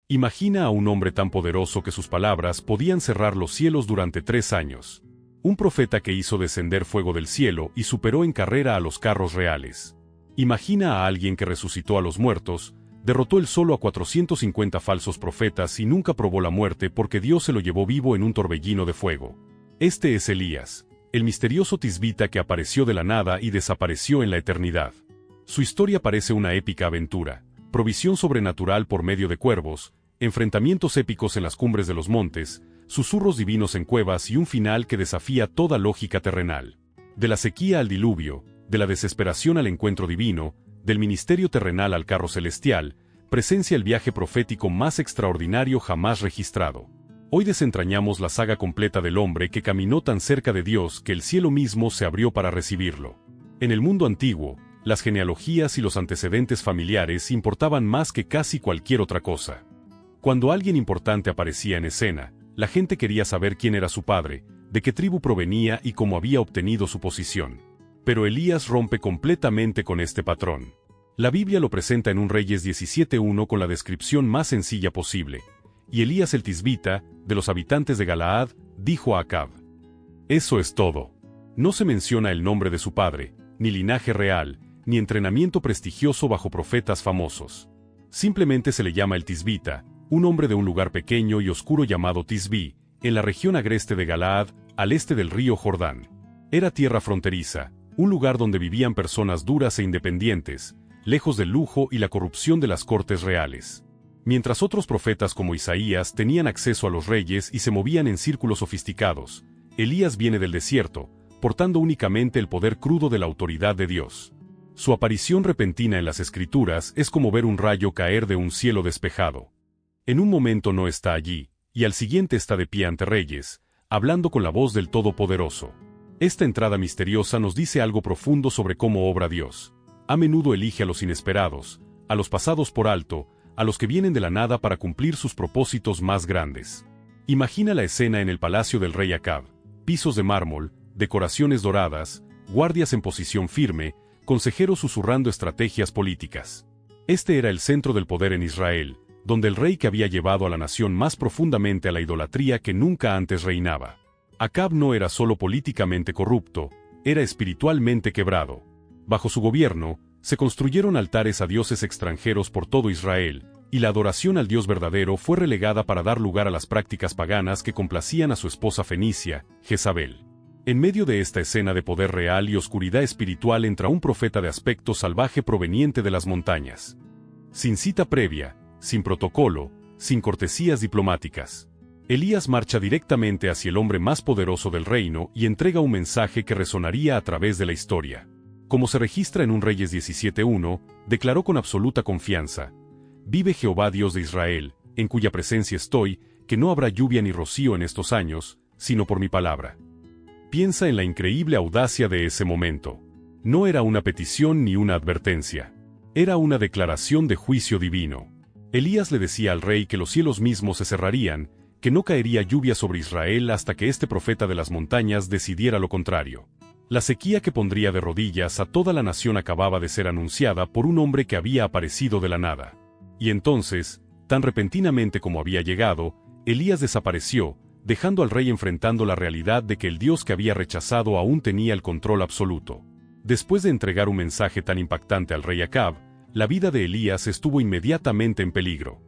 Imagina a un hombre tan poderoso que sus palabras podían cerrar los cielos durante 3 años. Un profeta que hizo descender fuego del cielo y superó en carrera a los carros reales. Imagina a alguien que resucitó a los muertos, derrotó él solo a 450 falsos profetas y nunca probó la muerte porque Dios se lo llevó vivo en un torbellino de fuego. Este es Elías, el misterioso tisbita que apareció de la nada y desapareció en la eternidad. Su historia parece una épica aventura, provisión sobrenatural por medio de cuervos, enfrentamientos épicos en las cumbres de los montes, susurros divinos en cuevas y un final que desafía toda lógica terrenal. De la sequía al diluvio, de la desesperación al encuentro divino, del ministerio terrenal al carro celestial, presencia el viaje profético más extraordinario jamás registrado. Hoy desentrañamos la saga completa del hombre que caminó tan cerca de Dios que el cielo mismo se abrió para recibirlo. En el mundo antiguo, las genealogías y los antecedentes familiares importaban más que casi cualquier otra cosa. Cuando alguien importante aparecía en escena, la gente quería saber quién era su padre, de qué tribu provenía y cómo había obtenido su posición. Pero Elías rompe completamente con este patrón. La Biblia lo presenta en un Reyes 17:1 con la descripción más sencilla posible. Y Elías el tisbita, de los habitantes de Galaad, dijo a Acab: Eso es todo. No se menciona el nombre de su padre, ni linaje real, ni entrenamiento prestigioso bajo profetas famosos. Simplemente se le llama el tisbita, un hombre de un lugar pequeño y oscuro llamado Tisbí, en la región agreste de Galaad, al este del río Jordán. Era tierra fronteriza, un lugar donde vivían personas duras e independientes, lejos del lujo y la corrupción de las cortes reales. Mientras otros profetas como Isaías tenían acceso a los reyes y se movían en círculos sofisticados, Elías viene del desierto, portando únicamente el poder crudo de la autoridad de Dios. Su aparición repentina en las Escrituras es como ver un rayo caer de un cielo despejado. En un momento no está allí, y al siguiente está de pie ante reyes, hablando con la voz del Todopoderoso. Esta entrada misteriosa nos dice algo profundo sobre cómo obra Dios. A menudo elige a los inesperados, a los pasados por alto, a los que vienen de la nada para cumplir sus propósitos más grandes. Imagina la escena en el palacio del rey Acab: pisos de mármol, decoraciones doradas, guardias en posición firme, consejeros susurrando estrategias políticas. Este era el centro del poder en Israel, donde el rey que había llevado a la nación más profundamente a la idolatría que nunca antes reinaba. Acab no era solo políticamente corrupto, era espiritualmente quebrado. Bajo su gobierno, se construyeron altares a dioses extranjeros por todo Israel, y la adoración al Dios verdadero fue relegada para dar lugar a las prácticas paganas que complacían a su esposa fenicia, Jezabel. En medio de esta escena de poder real y oscuridad espiritual entra un profeta de aspecto salvaje proveniente de las montañas. Sin cita previa, sin protocolo, sin cortesías diplomáticas, Elías marcha directamente hacia el hombre más poderoso del reino y entrega un mensaje que resonaría a través de la historia. Como se registra en un Reyes 17:1, declaró con absoluta confianza: Vive Jehová Dios de Israel, en cuya presencia estoy, que no habrá lluvia ni rocío en estos años, sino por mi palabra. Piensa en la increíble audacia de ese momento. No era una petición ni una advertencia. Era una declaración de juicio divino. Elías le decía al rey que los cielos mismos se cerrarían, que no caería lluvia sobre Israel hasta que este profeta de las montañas decidiera lo contrario. La sequía que pondría de rodillas a toda la nación acababa de ser anunciada por un hombre que había aparecido de la nada. Y entonces, tan repentinamente como había llegado, Elías desapareció, dejando al rey enfrentando la realidad de que el Dios que había rechazado aún tenía el control absoluto. Después de entregar un mensaje tan impactante al rey Acab, la vida de Elías estuvo inmediatamente en peligro.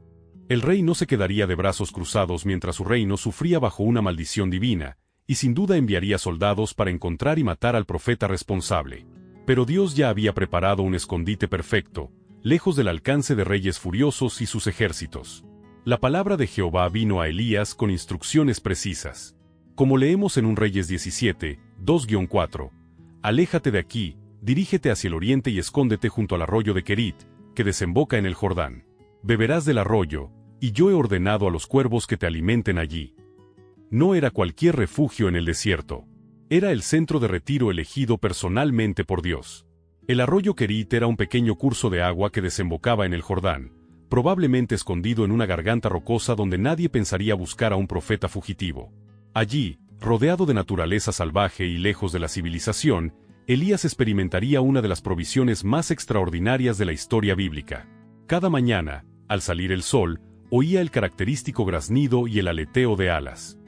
El rey no se quedaría de brazos cruzados mientras su reino sufría bajo una maldición divina, y sin duda enviaría soldados para encontrar y matar al profeta responsable. Pero Dios ya había preparado un escondite perfecto, lejos del alcance de reyes furiosos y sus ejércitos. La palabra de Jehová vino a Elías con instrucciones precisas. Como leemos en un Reyes 17, 2-4, aléjate de aquí, dirígete hacia el oriente y escóndete junto al arroyo de Querit, que desemboca en el Jordán. Beberás del arroyo, y yo he ordenado a los cuervos que te alimenten allí. No era cualquier refugio en el desierto. Era el centro de retiro elegido personalmente por Dios. El arroyo Querit era un pequeño curso de agua que desembocaba en el Jordán, probablemente escondido en una garganta rocosa donde nadie pensaría buscar a un profeta fugitivo. Allí, rodeado de naturaleza salvaje y lejos de la civilización, Elías experimentaría una de las provisiones más extraordinarias de la historia bíblica. Cada mañana, al salir el sol, oía el característico graznido y el aleteo de alas.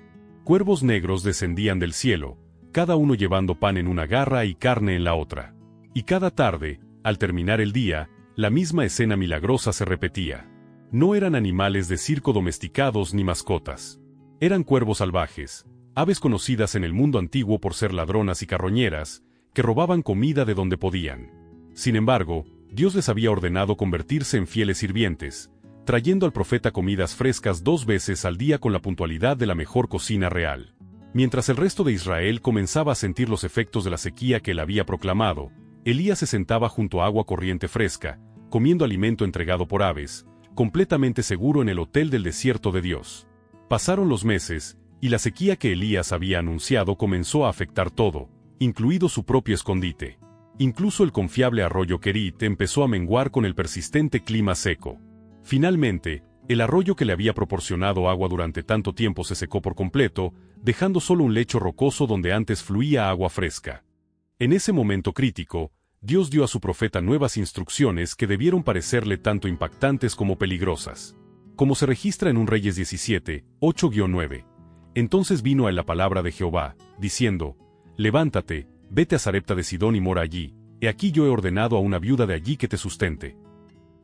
Cuervos negros descendían del cielo, cada uno llevando pan en una garra y carne en la otra. Y cada tarde, al terminar el día, la misma escena milagrosa se repetía. No eran animales de circo domesticados ni mascotas. Eran cuervos salvajes, aves conocidas en el mundo antiguo por ser ladronas y carroñeras, que robaban comida de donde podían. Sin embargo, Dios les había ordenado convertirse en fieles sirvientes, trayendo al profeta comidas frescas 2 veces al día con la puntualidad de la mejor cocina real. Mientras el resto de Israel comenzaba a sentir los efectos de la sequía que él había proclamado, Elías se sentaba junto a agua corriente fresca, comiendo alimento entregado por aves, completamente seguro en el hotel del desierto de Dios. Pasaron los meses, y la sequía que Elías había anunciado comenzó a afectar todo, incluido su propio escondite. Incluso el confiable arroyo Querit empezó a menguar con el persistente clima seco. Finalmente, el arroyo que le había proporcionado agua durante tanto tiempo se secó por completo, dejando solo un lecho rocoso donde antes fluía agua fresca. En ese momento crítico, Dios dio a su profeta nuevas instrucciones que debieron parecerle tanto impactantes como peligrosas. Como se registra en 1 Reyes 17, 8-9. Entonces vino a él la palabra de Jehová, diciendo: Levántate, vete a Sarepta de Sidón y mora allí, he aquí yo he ordenado a una viuda de allí que te sustente.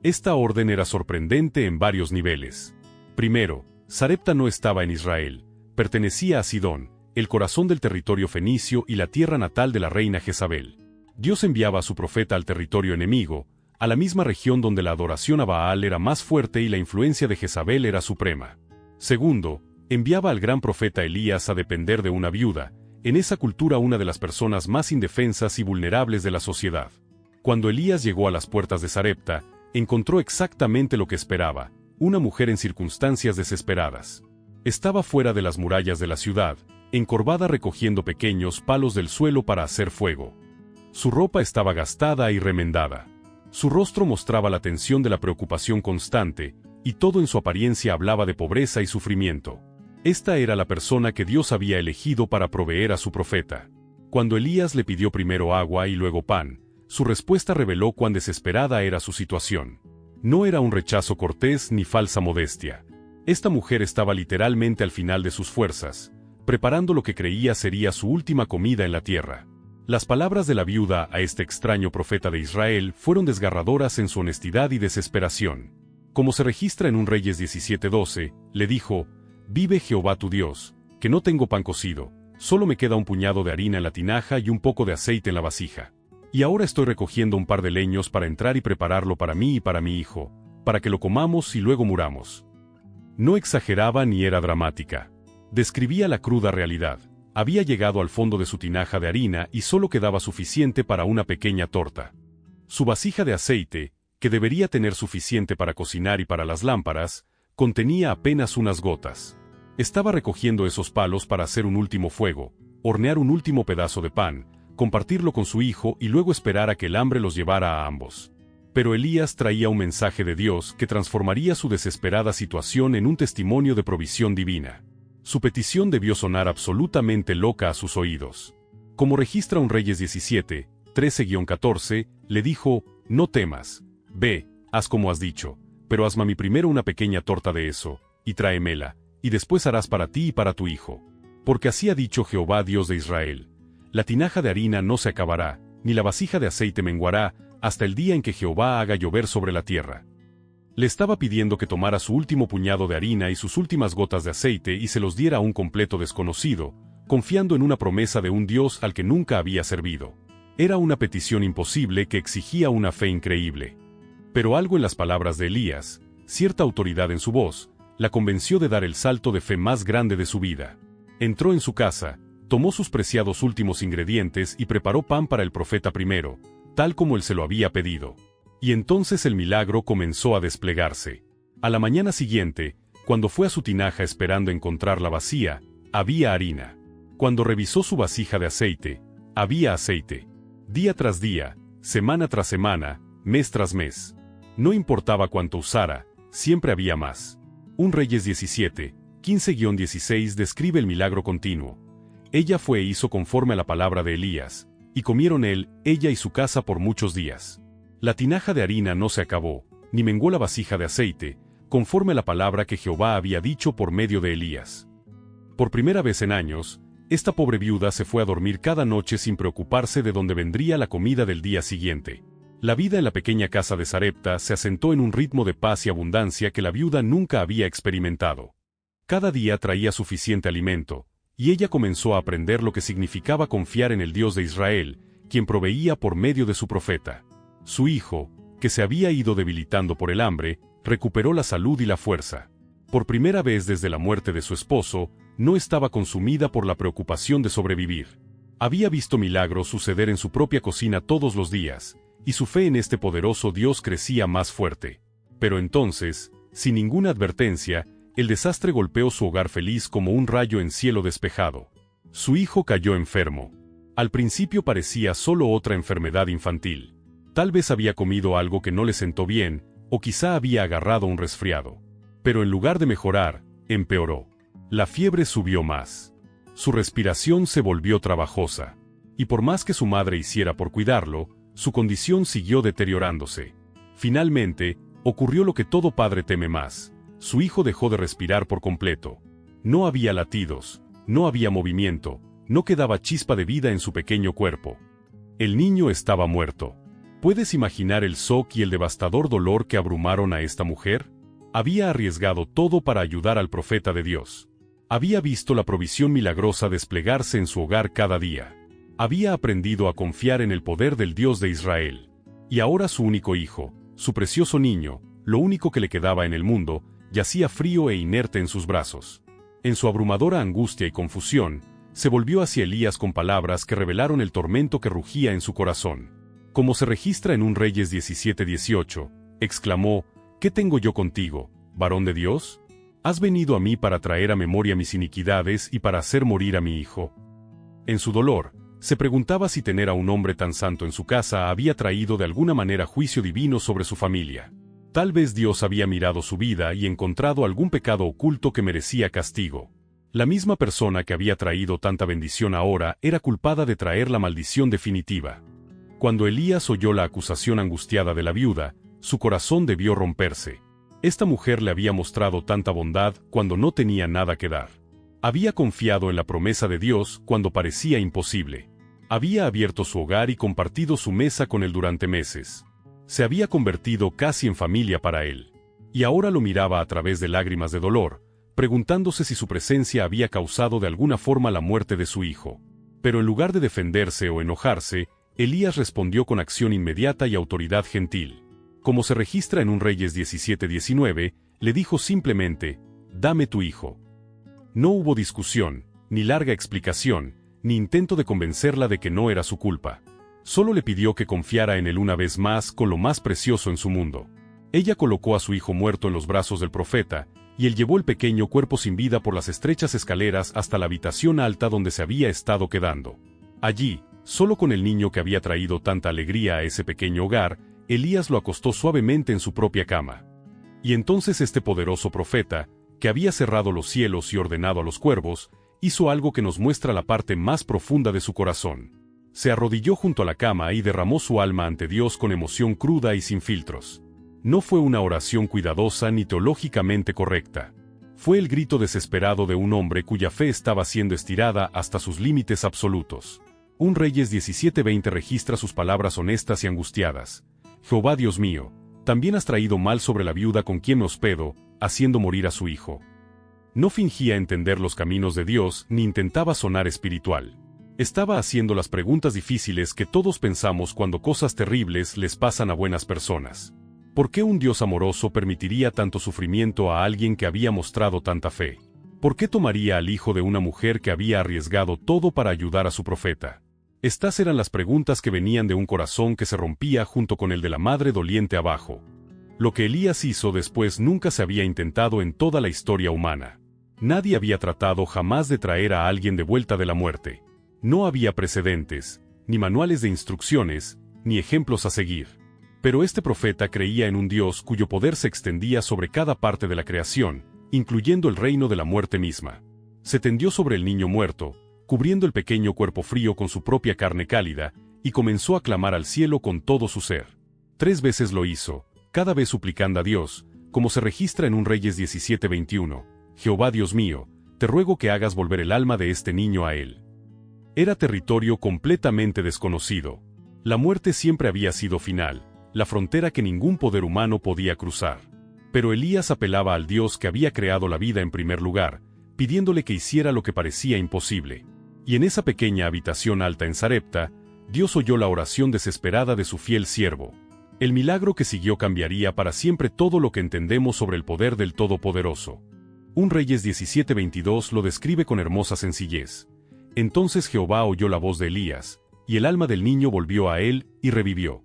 Esta orden era sorprendente en varios niveles. Primero, Sarepta no estaba en Israel, pertenecía a Sidón, el corazón del territorio fenicio y la tierra natal de la reina Jezabel. Dios enviaba a su profeta al territorio enemigo, a la misma región donde la adoración a Baal era más fuerte y la influencia de Jezabel era suprema. Segundo, enviaba al gran profeta Elías a depender de una viuda, en esa cultura una de las personas más indefensas y vulnerables de la sociedad. Cuando Elías llegó a las puertas de Sarepta, encontró exactamente lo que esperaba, una mujer en circunstancias desesperadas. Estaba fuera de las murallas de la ciudad, encorvada recogiendo pequeños palos del suelo para hacer fuego. Su ropa estaba gastada y remendada. Su rostro mostraba la tensión de la preocupación constante, y todo en su apariencia hablaba de pobreza y sufrimiento. Esta era la persona que Dios había elegido para proveer a su profeta. Cuando Elías le pidió primero agua y luego pan, su respuesta reveló cuán desesperada era su situación. No era un rechazo cortés ni falsa modestia. Esta mujer estaba literalmente al final de sus fuerzas, preparando lo que creía sería su última comida en la tierra. Las palabras de la viuda a este extraño profeta de Israel fueron desgarradoras en su honestidad y desesperación. Como se registra en 1 Reyes 17:12, le dijo: Vive Jehová tu Dios, que no tengo pan cocido, solo me queda un puñado de harina en la tinaja y un poco de aceite en la vasija. Y ahora estoy recogiendo un par de leños para entrar y prepararlo para mí y para mi hijo, para que lo comamos y luego muramos. No exageraba ni era dramática. Describía la cruda realidad. Había llegado al fondo de su tinaja de harina y solo quedaba suficiente para una pequeña torta. Su vasija de aceite, que debería tener suficiente para cocinar y para las lámparas, contenía apenas unas gotas. Estaba recogiendo esos palos para hacer un último fuego, hornear un último pedazo de pan, compartirlo con su hijo y luego esperar a que el hambre los llevara a ambos. Pero Elías traía un mensaje de Dios que transformaría su desesperada situación en un testimonio de provisión divina. Su petición debió sonar absolutamente loca a sus oídos. Como registra 1 Reyes 17, 13-14, le dijo: No temas, ve, haz como has dicho, pero hazme a mí primero una pequeña torta de eso, y tráemela, y después harás para ti y para tu hijo. Porque así ha dicho Jehová Dios de Israel: La tinaja de harina no se acabará, ni la vasija de aceite menguará, hasta el día en que Jehová haga llover sobre la tierra. Le estaba pidiendo que tomara su último puñado de harina y sus últimas gotas de aceite y se los diera a un completo desconocido, confiando en una promesa de un Dios al que nunca había servido. Era una petición imposible que exigía una fe increíble. Pero algo en las palabras de Elías, cierta autoridad en su voz, la convenció de dar el salto de fe más grande de su vida. Entró en su casa, tomó sus preciados últimos ingredientes y preparó pan para el profeta primero, tal como él se lo había pedido. Y entonces el milagro comenzó a desplegarse. A la mañana siguiente, cuando fue a su tinaja esperando encontrarla vacía, había harina. Cuando revisó su vasija de aceite, había aceite. Día tras día, semana tras semana, mes tras mes. No importaba cuánto usara, siempre había más. 1 Reyes 17, 15-16 describe el milagro continuo. Ella fue e hizo conforme a la palabra de Elías, y comieron él, ella y su casa por muchos días. La tinaja de harina no se acabó, ni menguó la vasija de aceite, conforme a la palabra que Jehová había dicho por medio de Elías. Por primera vez en años, esta pobre viuda se fue a dormir cada noche sin preocuparse de dónde vendría la comida del día siguiente. La vida en la pequeña casa de Sarepta se asentó en un ritmo de paz y abundancia que la viuda nunca había experimentado. Cada día traía suficiente alimento, y ella comenzó a aprender lo que significaba confiar en el Dios de Israel, quien proveía por medio de su profeta. Su hijo, que se había ido debilitando por el hambre, recuperó la salud y la fuerza. Por primera vez desde la muerte de su esposo, no estaba consumida por la preocupación de sobrevivir. Había visto milagros suceder en su propia cocina todos los días, y su fe en este poderoso Dios crecía más fuerte. Pero entonces, sin ninguna advertencia, el desastre golpeó su hogar feliz como un rayo en cielo despejado. Su hijo cayó enfermo. Al principio parecía solo otra enfermedad infantil. Tal vez había comido algo que no le sentó bien, o quizá había agarrado un resfriado. Pero en lugar de mejorar, empeoró. La fiebre subió más. Su respiración se volvió trabajosa. Y por más que su madre hiciera por cuidarlo, su condición siguió deteriorándose. Finalmente, ocurrió lo que todo padre teme más. Su hijo dejó de respirar por completo. No había latidos, no había movimiento, no quedaba chispa de vida en su pequeño cuerpo. El niño estaba muerto. ¿Puedes imaginar el shock y el devastador dolor que abrumaron a esta mujer? Había arriesgado todo para ayudar al profeta de Dios. Había visto la provisión milagrosa desplegarse en su hogar cada día. Había aprendido a confiar en el poder del Dios de Israel. Y ahora su único hijo, su precioso niño, lo único que le quedaba en el mundo, yacía frío e inerte en sus brazos. En su abrumadora angustia y confusión, se volvió hacia Elías con palabras que revelaron el tormento que rugía en su corazón. Como se registra en un Reyes 17:18, exclamó: ¿Qué tengo yo contigo, varón de Dios? ¿Has venido a mí para traer a memoria mis iniquidades y para hacer morir a mi hijo? En su dolor, se preguntaba si tener a un hombre tan santo en su casa había traído de alguna manera juicio divino sobre su familia. Tal vez Dios había mirado su vida y encontrado algún pecado oculto que merecía castigo. La misma persona que había traído tanta bendición ahora era culpada de traer la maldición definitiva. Cuando Elías oyó la acusación angustiada de la viuda, su corazón debió romperse. Esta mujer le había mostrado tanta bondad cuando no tenía nada que dar. Había confiado en la promesa de Dios cuando parecía imposible. Había abierto su hogar y compartido su mesa con él durante meses. Se había convertido casi en familia para él. Y ahora lo miraba a través de lágrimas de dolor, preguntándose si su presencia había causado de alguna forma la muerte de su hijo. Pero en lugar de defenderse o enojarse, Elías respondió con acción inmediata y autoridad gentil. Como se registra en un Reyes 17:19, le dijo simplemente: «Dame tu hijo». No hubo discusión, ni larga explicación, ni intento de convencerla de que no era su culpa. Solo le pidió que confiara en él una vez más con lo más precioso en su mundo. Ella colocó a su hijo muerto en los brazos del profeta, y él llevó el pequeño cuerpo sin vida por las estrechas escaleras hasta la habitación alta donde se había estado quedando. Allí, solo con el niño que había traído tanta alegría a ese pequeño hogar, Elías lo acostó suavemente en su propia cama. Y entonces este poderoso profeta, que había cerrado los cielos y ordenado a los cuervos, hizo algo que nos muestra la parte más profunda de su corazón. Se arrodilló junto a la cama y derramó su alma ante Dios con emoción cruda y sin filtros. No fue una oración cuidadosa ni teológicamente correcta. Fue el grito desesperado de un hombre cuya fe estaba siendo estirada hasta sus límites absolutos. Un Reyes 17:20 registra sus palabras honestas y angustiadas. «Jehová Dios mío, también has traído mal sobre la viuda con quien me hospedo, haciendo morir a su hijo». No fingía entender los caminos de Dios ni intentaba sonar espiritual. Estaba haciendo las preguntas difíciles que todos pensamos cuando cosas terribles les pasan a buenas personas. ¿Por qué un Dios amoroso permitiría tanto sufrimiento a alguien que había mostrado tanta fe? ¿Por qué tomaría al hijo de una mujer que había arriesgado todo para ayudar a su profeta? Estas eran las preguntas que venían de un corazón que se rompía junto con el de la madre doliente abajo. Lo que Elías hizo después nunca se había intentado en toda la historia humana. Nadie había tratado jamás de traer a alguien de vuelta de la muerte. No había precedentes, ni manuales de instrucciones, ni ejemplos a seguir. Pero este profeta creía en un Dios cuyo poder se extendía sobre cada parte de la creación, incluyendo el reino de la muerte misma. Se tendió sobre el niño muerto, cubriendo el pequeño cuerpo frío con su propia carne cálida, y comenzó a clamar al cielo con todo su ser. 3 veces lo hizo, cada vez suplicando a Dios, como se registra en 1 Reyes 17:21, Jehová Dios mío, te ruego que hagas volver el alma de este niño a él. Era territorio completamente desconocido. La muerte siempre había sido final, la frontera que ningún poder humano podía cruzar. Pero Elías apelaba al Dios que había creado la vida en primer lugar, pidiéndole que hiciera lo que parecía imposible. Y en esa pequeña habitación alta en Sarepta, Dios oyó la oración desesperada de su fiel siervo. El milagro que siguió cambiaría para siempre todo lo que entendemos sobre el poder del Todopoderoso. 1 Reyes 17:22 lo describe con hermosa sencillez. Entonces Jehová oyó la voz de Elías, y el alma del niño volvió a él, y revivió.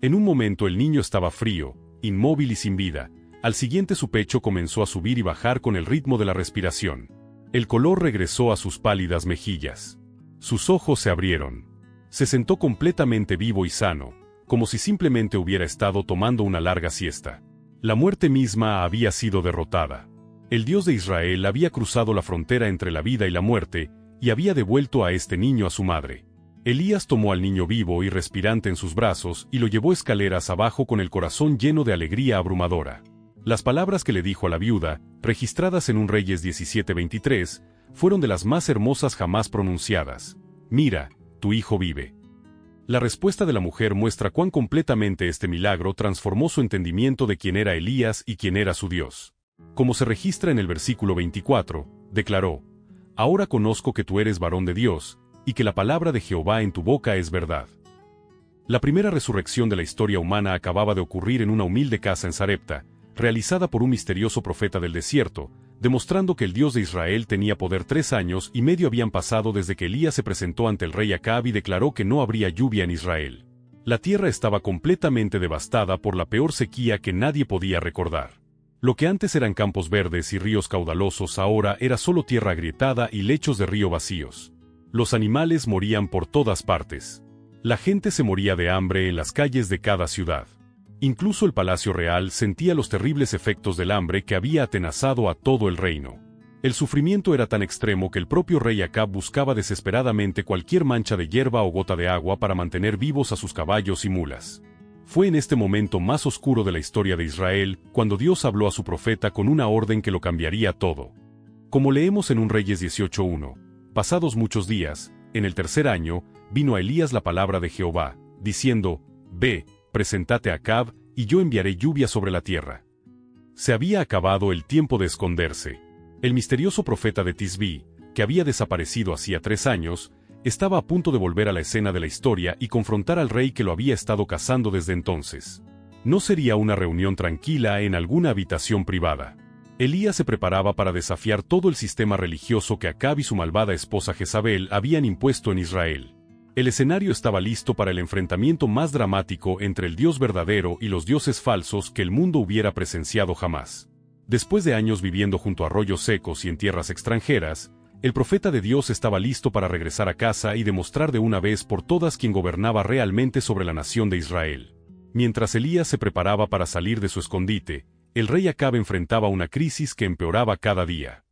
En un momento el niño estaba frío, inmóvil y sin vida. Al siguiente su pecho comenzó a subir y bajar con el ritmo de la respiración. El color regresó a sus pálidas mejillas. Sus ojos se abrieron. Se sentó completamente vivo y sano, como si simplemente hubiera estado tomando una larga siesta. La muerte misma había sido derrotada. El Dios de Israel había cruzado la frontera entre la vida y la muerte, y había devuelto a este niño a su madre. Elías tomó al niño vivo y respirante en sus brazos y lo llevó escaleras abajo con el corazón lleno de alegría abrumadora. Las palabras que le dijo a la viuda, registradas en 1 Reyes 17:23, fueron de las más hermosas jamás pronunciadas. Mira, tu hijo vive. La respuesta de la mujer muestra cuán completamente este milagro transformó su entendimiento de quién era Elías y quién era su Dios. Como se registra en el versículo 24, declaró: Ahora conozco que tú eres varón de Dios, y que la palabra de Jehová en tu boca es verdad. La primera resurrección de la historia humana acababa de ocurrir en una humilde casa en Sarepta, realizada por un misterioso profeta del desierto, demostrando que el Dios de Israel tenía poder. 3 años y medio habían pasado desde que Elías se presentó ante el rey Acab y declaró que no habría lluvia en Israel. La tierra estaba completamente devastada por la peor sequía que nadie podía recordar. Lo que antes eran campos verdes y ríos caudalosos ahora era solo tierra agrietada y lechos de río vacíos. Los animales morían por todas partes. La gente se moría de hambre en las calles de cada ciudad. Incluso el palacio real sentía los terribles efectos del hambre que había atenazado a todo el reino. El sufrimiento era tan extremo que el propio rey Acab buscaba desesperadamente cualquier mancha de hierba o gota de agua para mantener vivos a sus caballos y mulas. Fue en este momento más oscuro de la historia de Israel, cuando Dios habló a su profeta con una orden que lo cambiaría todo. Como leemos en 1 Reyes 18:1, pasados muchos días, en el 3er año, vino a Elías la palabra de Jehová, diciendo: Ve, preséntate a Acab, y yo enviaré lluvia sobre la tierra. Se había acabado el tiempo de esconderse. El misterioso profeta de Tisbí, que había desaparecido hacía 3 años, estaba a punto de volver a la escena de la historia y confrontar al rey que lo había estado cazando desde entonces. No sería una reunión tranquila en alguna habitación privada. Elías se preparaba para desafiar todo el sistema religioso que Acab y su malvada esposa Jezabel habían impuesto en Israel. El escenario estaba listo para el enfrentamiento más dramático entre el Dios verdadero y los dioses falsos que el mundo hubiera presenciado jamás. Después de años viviendo junto a arroyos secos y en tierras extranjeras, el profeta de Dios estaba listo para regresar a casa y demostrar de una vez por todas quién gobernaba realmente sobre la nación de Israel. Mientras Elías se preparaba para salir de su escondite, el rey Acab enfrentaba una crisis que empeoraba cada día.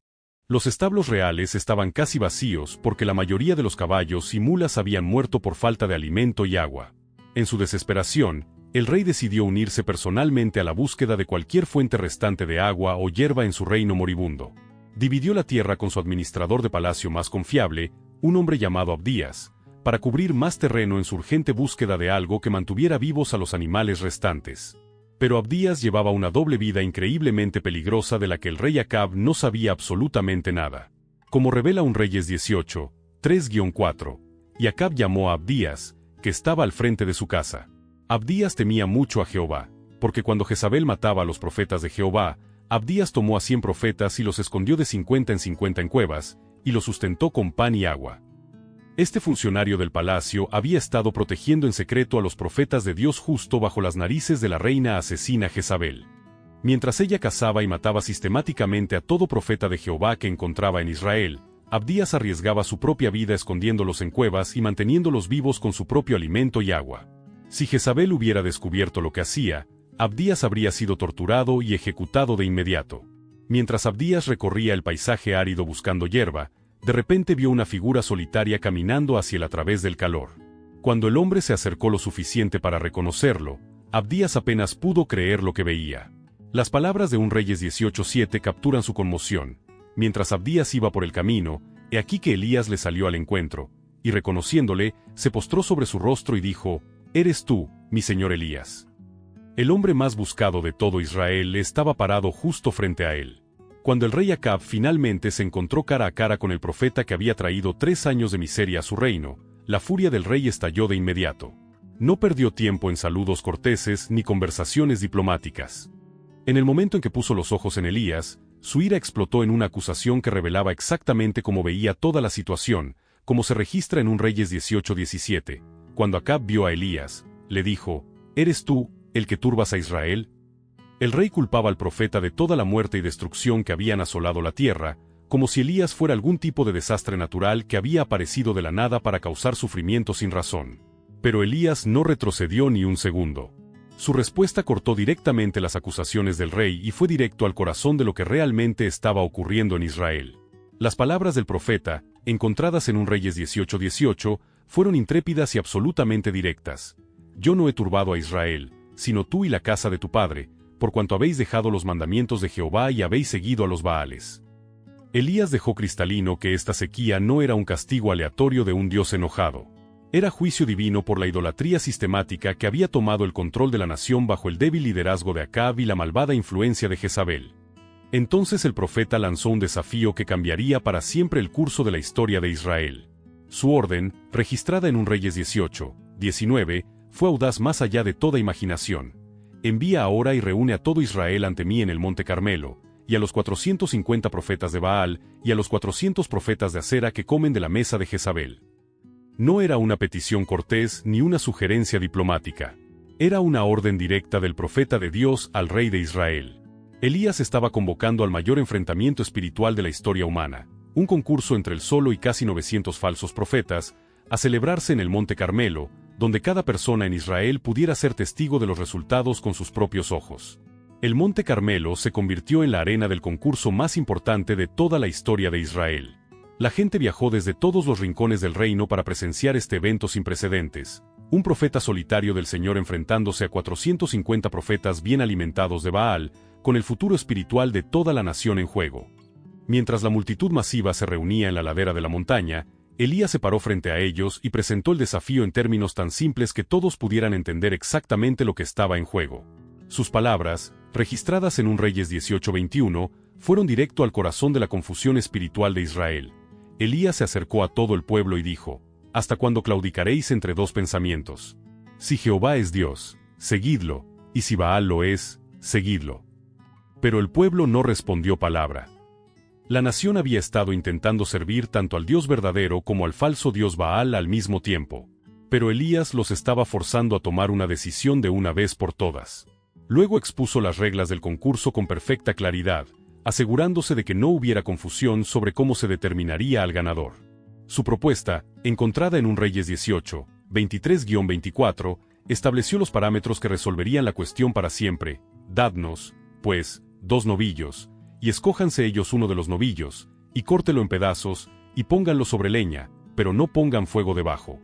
Los establos reales estaban casi vacíos porque la mayoría de los caballos y mulas habían muerto por falta de alimento y agua. En su desesperación, el rey decidió unirse personalmente a la búsqueda de cualquier fuente restante de agua o hierba en su reino moribundo. Dividió la tierra con su administrador de palacio más confiable, un hombre llamado Abdías, para cubrir más terreno en su urgente búsqueda de algo que mantuviera vivos a los animales restantes. Pero Abdías llevaba una doble vida increíblemente peligrosa de la que el rey Acab no sabía absolutamente nada. Como revela 1 Reyes 18, 3-4, y Acab llamó a Abdías, que estaba al frente de su casa. Abdías temía mucho a Jehová, porque cuando Jezabel mataba a los profetas de Jehová, Abdías tomó a 100 profetas y los escondió de 50 en 50 en cuevas, y los sustentó con pan y agua. Este funcionario del palacio había estado protegiendo en secreto a los profetas de Dios justo bajo las narices de la reina asesina Jezabel. Mientras ella cazaba y mataba sistemáticamente a todo profeta de Jehová que encontraba en Israel, Abdías arriesgaba su propia vida escondiéndolos en cuevas y manteniéndolos vivos con su propio alimento y agua. Si Jezabel hubiera descubierto lo que hacía, Abdías habría sido torturado y ejecutado de inmediato. Mientras Abdías recorría el paisaje árido buscando hierba, de repente vio una figura solitaria caminando hacia él a través del calor. Cuando el hombre se acercó lo suficiente para reconocerlo, Abdías apenas pudo creer lo que veía. Las palabras de 1 Reyes 18:7 capturan su conmoción. Mientras Abdías iba por el camino, he aquí que Elías le salió al encuentro, y reconociéndole, se postró sobre su rostro y dijo: «¿Eres tú, mi señor Elías?». El hombre más buscado de todo Israel estaba parado justo frente a él. Cuando el rey Acab finalmente se encontró cara a cara con el profeta que había traído 3 años de miseria a su reino, la furia del rey estalló de inmediato. No perdió tiempo en saludos corteses ni conversaciones diplomáticas. En el momento en que puso los ojos en Elías, su ira explotó en una acusación que revelaba exactamente cómo veía toda la situación, como se registra en 1 Reyes 18:17. Cuando Acab vio a Elías, le dijo: «¿Eres tú el que turbas a Israel?». El rey culpaba al profeta de toda la muerte y destrucción que habían asolado la tierra, como si Elías fuera algún tipo de desastre natural que había aparecido de la nada para causar sufrimiento sin razón. Pero Elías no retrocedió ni un segundo. Su respuesta cortó directamente las acusaciones del rey y fue directo al corazón de lo que realmente estaba ocurriendo en Israel. Las palabras del profeta, encontradas en 1 Reyes 18:18, fueron intrépidas y absolutamente directas. «Yo no he turbado a Israel, sino tú y la casa de tu padre, por cuanto habéis dejado los mandamientos de Jehová y habéis seguido a los Baales». Elías dejó cristalino que esta sequía no era un castigo aleatorio de un Dios enojado. Era juicio divino por la idolatría sistemática que había tomado el control de la nación bajo el débil liderazgo de Acab y la malvada influencia de Jezabel. Entonces el profeta lanzó un desafío que cambiaría para siempre el curso de la historia de Israel. Su orden, registrada en 1 Reyes 18:19, fue audaz más allá de toda imaginación. «Envía ahora y reúne a todo Israel ante mí en el monte Carmelo, y a los 450 profetas de Baal, y a los 400 profetas de Acera que comen de la mesa de Jezabel». No era una petición cortés ni una sugerencia diplomática. Era una orden directa del profeta de Dios al rey de Israel. Elías estaba convocando al mayor enfrentamiento espiritual de la historia humana, un concurso entre él solo y casi 900 falsos profetas, a celebrarse en el monte Carmelo, donde cada persona en Israel pudiera ser testigo de los resultados con sus propios ojos. El monte Carmelo se convirtió en la arena del concurso más importante de toda la historia de Israel. La gente viajó desde todos los rincones del reino para presenciar este evento sin precedentes, un profeta solitario del Señor enfrentándose a 450 profetas bien alimentados de Baal, con el futuro espiritual de toda la nación en juego. Mientras la multitud masiva se reunía en la ladera de la montaña, Elías se paró frente a ellos y presentó el desafío en términos tan simples que todos pudieran entender exactamente lo que estaba en juego. Sus palabras, registradas en 1 Reyes 18:21, fueron directo al corazón de la confusión espiritual de Israel. Elías se acercó a todo el pueblo y dijo: «¿Hasta cuándo claudicaréis entre dos pensamientos? Si Jehová es Dios, seguidlo, y si Baal lo es, seguidlo». Pero el pueblo no respondió palabra. La nación había estado intentando servir tanto al Dios verdadero como al falso Dios Baal al mismo tiempo. Pero Elías los estaba forzando a tomar una decisión de una vez por todas. Luego expuso las reglas del concurso con perfecta claridad, asegurándose de que no hubiera confusión sobre cómo se determinaría al ganador. Su propuesta, encontrada en 1 Reyes 18:23-24, estableció los parámetros que resolverían la cuestión para siempre. «Dadnos, pues, 2 novillos, y escójanse ellos uno de los novillos, y córtelo en pedazos, y pónganlo sobre leña, pero no pongan fuego debajo.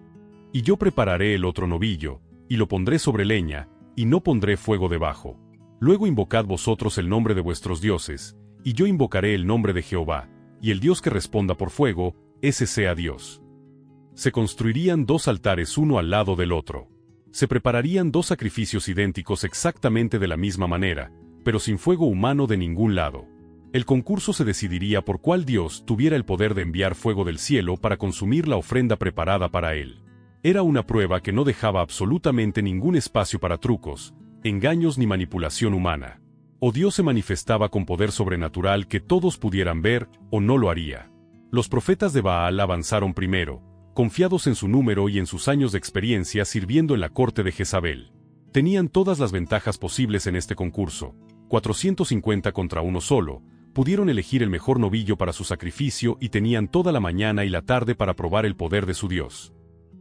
Y yo prepararé el otro novillo, y lo pondré sobre leña, y no pondré fuego debajo. Luego invocad vosotros el nombre de vuestros dioses, y yo invocaré el nombre de Jehová, y el Dios que responda por fuego, ese sea Dios». Se construirían 2 altares uno al lado del otro. Se prepararían 2 sacrificios idénticos exactamente de la misma manera, pero sin fuego humano de ningún lado. El concurso se decidiría por cuál Dios tuviera el poder de enviar fuego del cielo para consumir la ofrenda preparada para él. Era una prueba que no dejaba absolutamente ningún espacio para trucos, engaños ni manipulación humana. O Dios se manifestaba con poder sobrenatural que todos pudieran ver, o no lo haría. Los profetas de Baal avanzaron primero, confiados en su número y en sus años de experiencia sirviendo en la corte de Jezabel. Tenían todas las ventajas posibles en este concurso, 450 contra uno solo, pudieron elegir el mejor novillo para su sacrificio y tenían toda la mañana y la tarde para probar el poder de su Dios.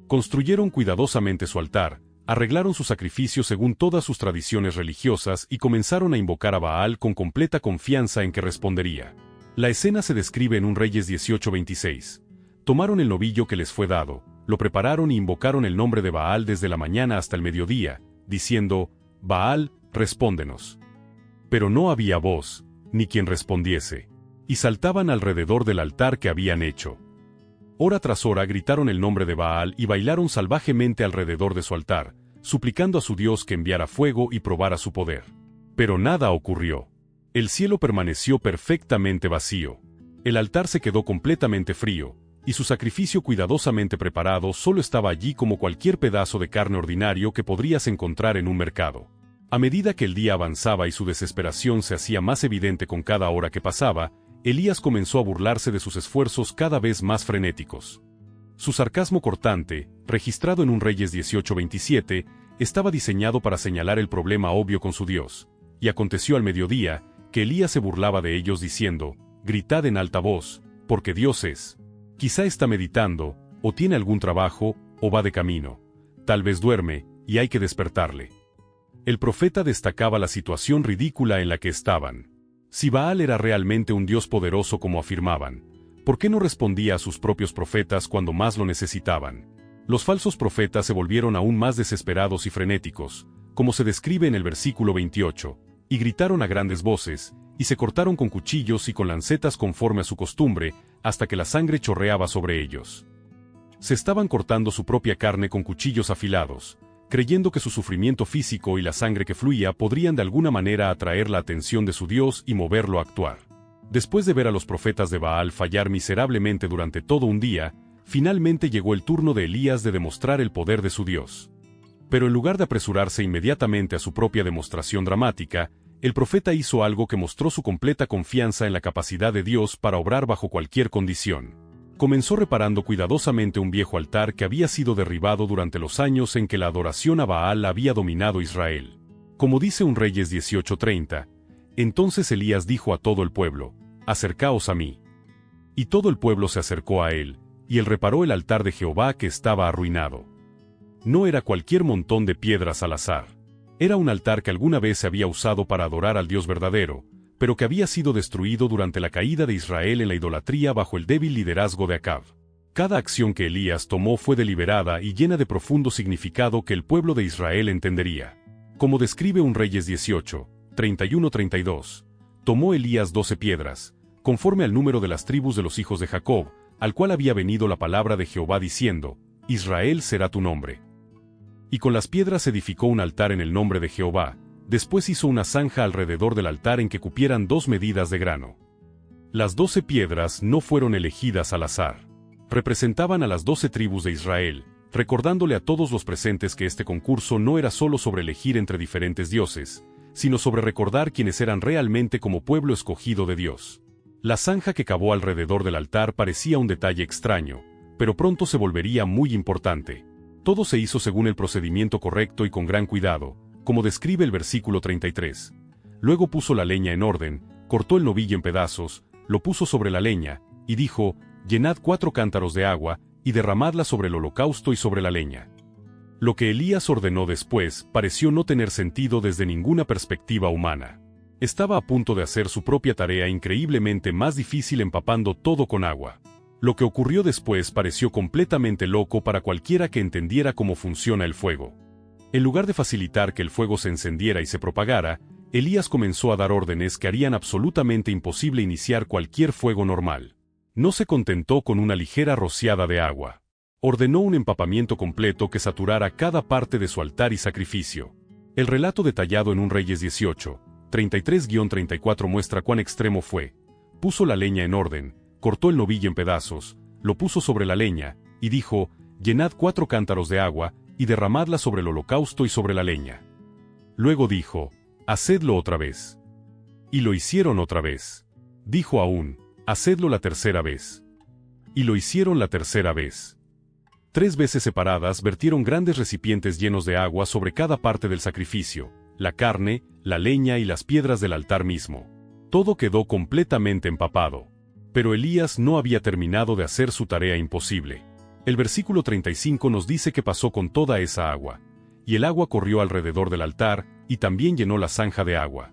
Construyeron cuidadosamente su altar, arreglaron su sacrificio según todas sus tradiciones religiosas y comenzaron a invocar a Baal con completa confianza en que respondería. La escena se describe en 1 Reyes 18:26. Tomaron el novillo que les fue dado, lo prepararon y invocaron el nombre de Baal desde la mañana hasta el mediodía, diciendo: «Baal, respóndenos». Pero no había voz, ni quien respondiese. Y saltaban alrededor del altar que habían hecho. Hora tras hora gritaron el nombre de Baal y bailaron salvajemente alrededor de su altar, suplicando a su Dios que enviara fuego y probara su poder. Pero nada ocurrió. El cielo permaneció perfectamente vacío. El altar se quedó completamente frío, y su sacrificio cuidadosamente preparado solo estaba allí como cualquier pedazo de carne ordinario que podrías encontrar en un mercado. A medida que el día avanzaba y su desesperación se hacía más evidente con cada hora que pasaba, Elías comenzó a burlarse de sus esfuerzos cada vez más frenéticos. Su sarcasmo cortante, registrado en un Reyes 18:27, estaba diseñado para señalar el problema obvio con su Dios. Y aconteció al mediodía, que Elías se burlaba de ellos diciendo: «Gritad en alta voz, porque Dios es. Quizá está meditando, o tiene algún trabajo, o va de camino. Tal vez duerme, y hay que despertarle». El profeta destacaba la situación ridícula en la que estaban. Si Baal era realmente un Dios poderoso como afirmaban, ¿por qué no respondía a sus propios profetas cuando más lo necesitaban? Los falsos profetas se volvieron aún más desesperados y frenéticos, como se describe en el versículo 28, y gritaron a grandes voces, y se cortaron con cuchillos y con lancetas conforme a su costumbre, hasta que la sangre chorreaba sobre ellos. Se estaban cortando su propia carne con cuchillos afilados, creyendo que su sufrimiento físico y la sangre que fluía podrían de alguna manera atraer la atención de su Dios y moverlo a actuar. Después de ver a los profetas de Baal fallar miserablemente durante todo un día, finalmente llegó el turno de Elías de demostrar el poder de su Dios. Pero en lugar de apresurarse inmediatamente a su propia demostración dramática, el profeta hizo algo que mostró su completa confianza en la capacidad de Dios para obrar bajo cualquier condición. Comenzó reparando cuidadosamente un viejo altar que había sido derribado durante los años en que la adoración a Baal había dominado Israel. Como dice un Reyes 18:30, entonces Elías dijo a todo el pueblo: «Acercaos a mí». Y todo el pueblo se acercó a él, y él reparó el altar de Jehová que estaba arruinado. No era cualquier montón de piedras al azar. Era un altar que alguna vez se había usado para adorar al Dios verdadero, pero que había sido destruido durante la caída de Israel en la idolatría bajo el débil liderazgo de Acab. Cada acción que Elías tomó fue deliberada y llena de profundo significado que el pueblo de Israel entendería. Como describe un Reyes 18, 31-32, tomó Elías 12 piedras, conforme al número de las tribus de los hijos de Jacob, al cual había venido la palabra de Jehová diciendo: «Israel será tu nombre». Y con las piedras edificó un altar en el nombre de Jehová. Después hizo una zanja alrededor del altar en que cupieran 2 medidas de grano. Las 12 piedras no fueron elegidas al azar. Representaban a las 12 tribus de Israel, recordándole a todos los presentes que este concurso no era solo sobre elegir entre diferentes dioses, sino sobre recordar quiénes eran realmente como pueblo escogido de Dios. La zanja que cavó alrededor del altar parecía un detalle extraño, pero pronto se volvería muy importante. Todo se hizo según el procedimiento correcto y con gran cuidado, como describe el versículo 33. Luego puso la leña en orden, cortó el novillo en pedazos, lo puso sobre la leña, y dijo: «Llenad 4 cántaros de agua, y derramadla sobre el holocausto y sobre la leña». Lo que Elías ordenó después pareció no tener sentido desde ninguna perspectiva humana. Estaba a punto de hacer su propia tarea increíblemente más difícil empapando todo con agua. Lo que ocurrió después pareció completamente loco para cualquiera que entendiera cómo funciona el fuego. En lugar de facilitar que el fuego se encendiera y se propagara, Elías comenzó a dar órdenes que harían absolutamente imposible iniciar cualquier fuego normal. No se contentó con una ligera rociada de agua. Ordenó un empapamiento completo que saturara cada parte de su altar y sacrificio. El relato detallado en un Reyes 18, 33-34 muestra cuán extremo fue. Puso la leña en orden, cortó el novillo en pedazos, lo puso sobre la leña, y dijo: «Llenad 4 cántaros de agua, y derramadla sobre el holocausto y sobre la leña». Luego dijo: «Hacedlo otra vez». Y lo hicieron otra vez. Dijo aún: «Hacedlo la tercera vez». Y lo hicieron la tercera vez. 3 veces separadas vertieron grandes recipientes llenos de agua sobre cada parte del sacrificio, la carne, la leña y las piedras del altar mismo. Todo quedó completamente empapado. Pero Elías no había terminado de hacer su tarea imposible. El versículo 35 nos dice que pasó con toda esa agua, y el agua corrió alrededor del altar, y también llenó la zanja de agua.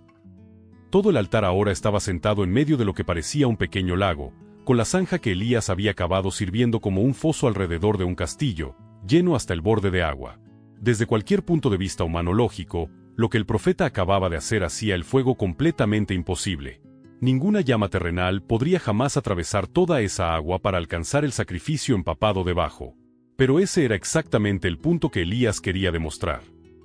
Todo el altar ahora estaba sentado en medio de lo que parecía un pequeño lago, con la zanja que Elías había cavado sirviendo como un foso alrededor de un castillo, lleno hasta el borde de agua. Desde cualquier punto de vista humano lógico, Lo que el profeta acababa de hacer hacía el fuego completamente imposible. Ninguna llama terrenal podría jamás atravesar toda esa agua para alcanzar el sacrificio empapado debajo. Pero ese era exactamente el punto que Elías quería demostrar.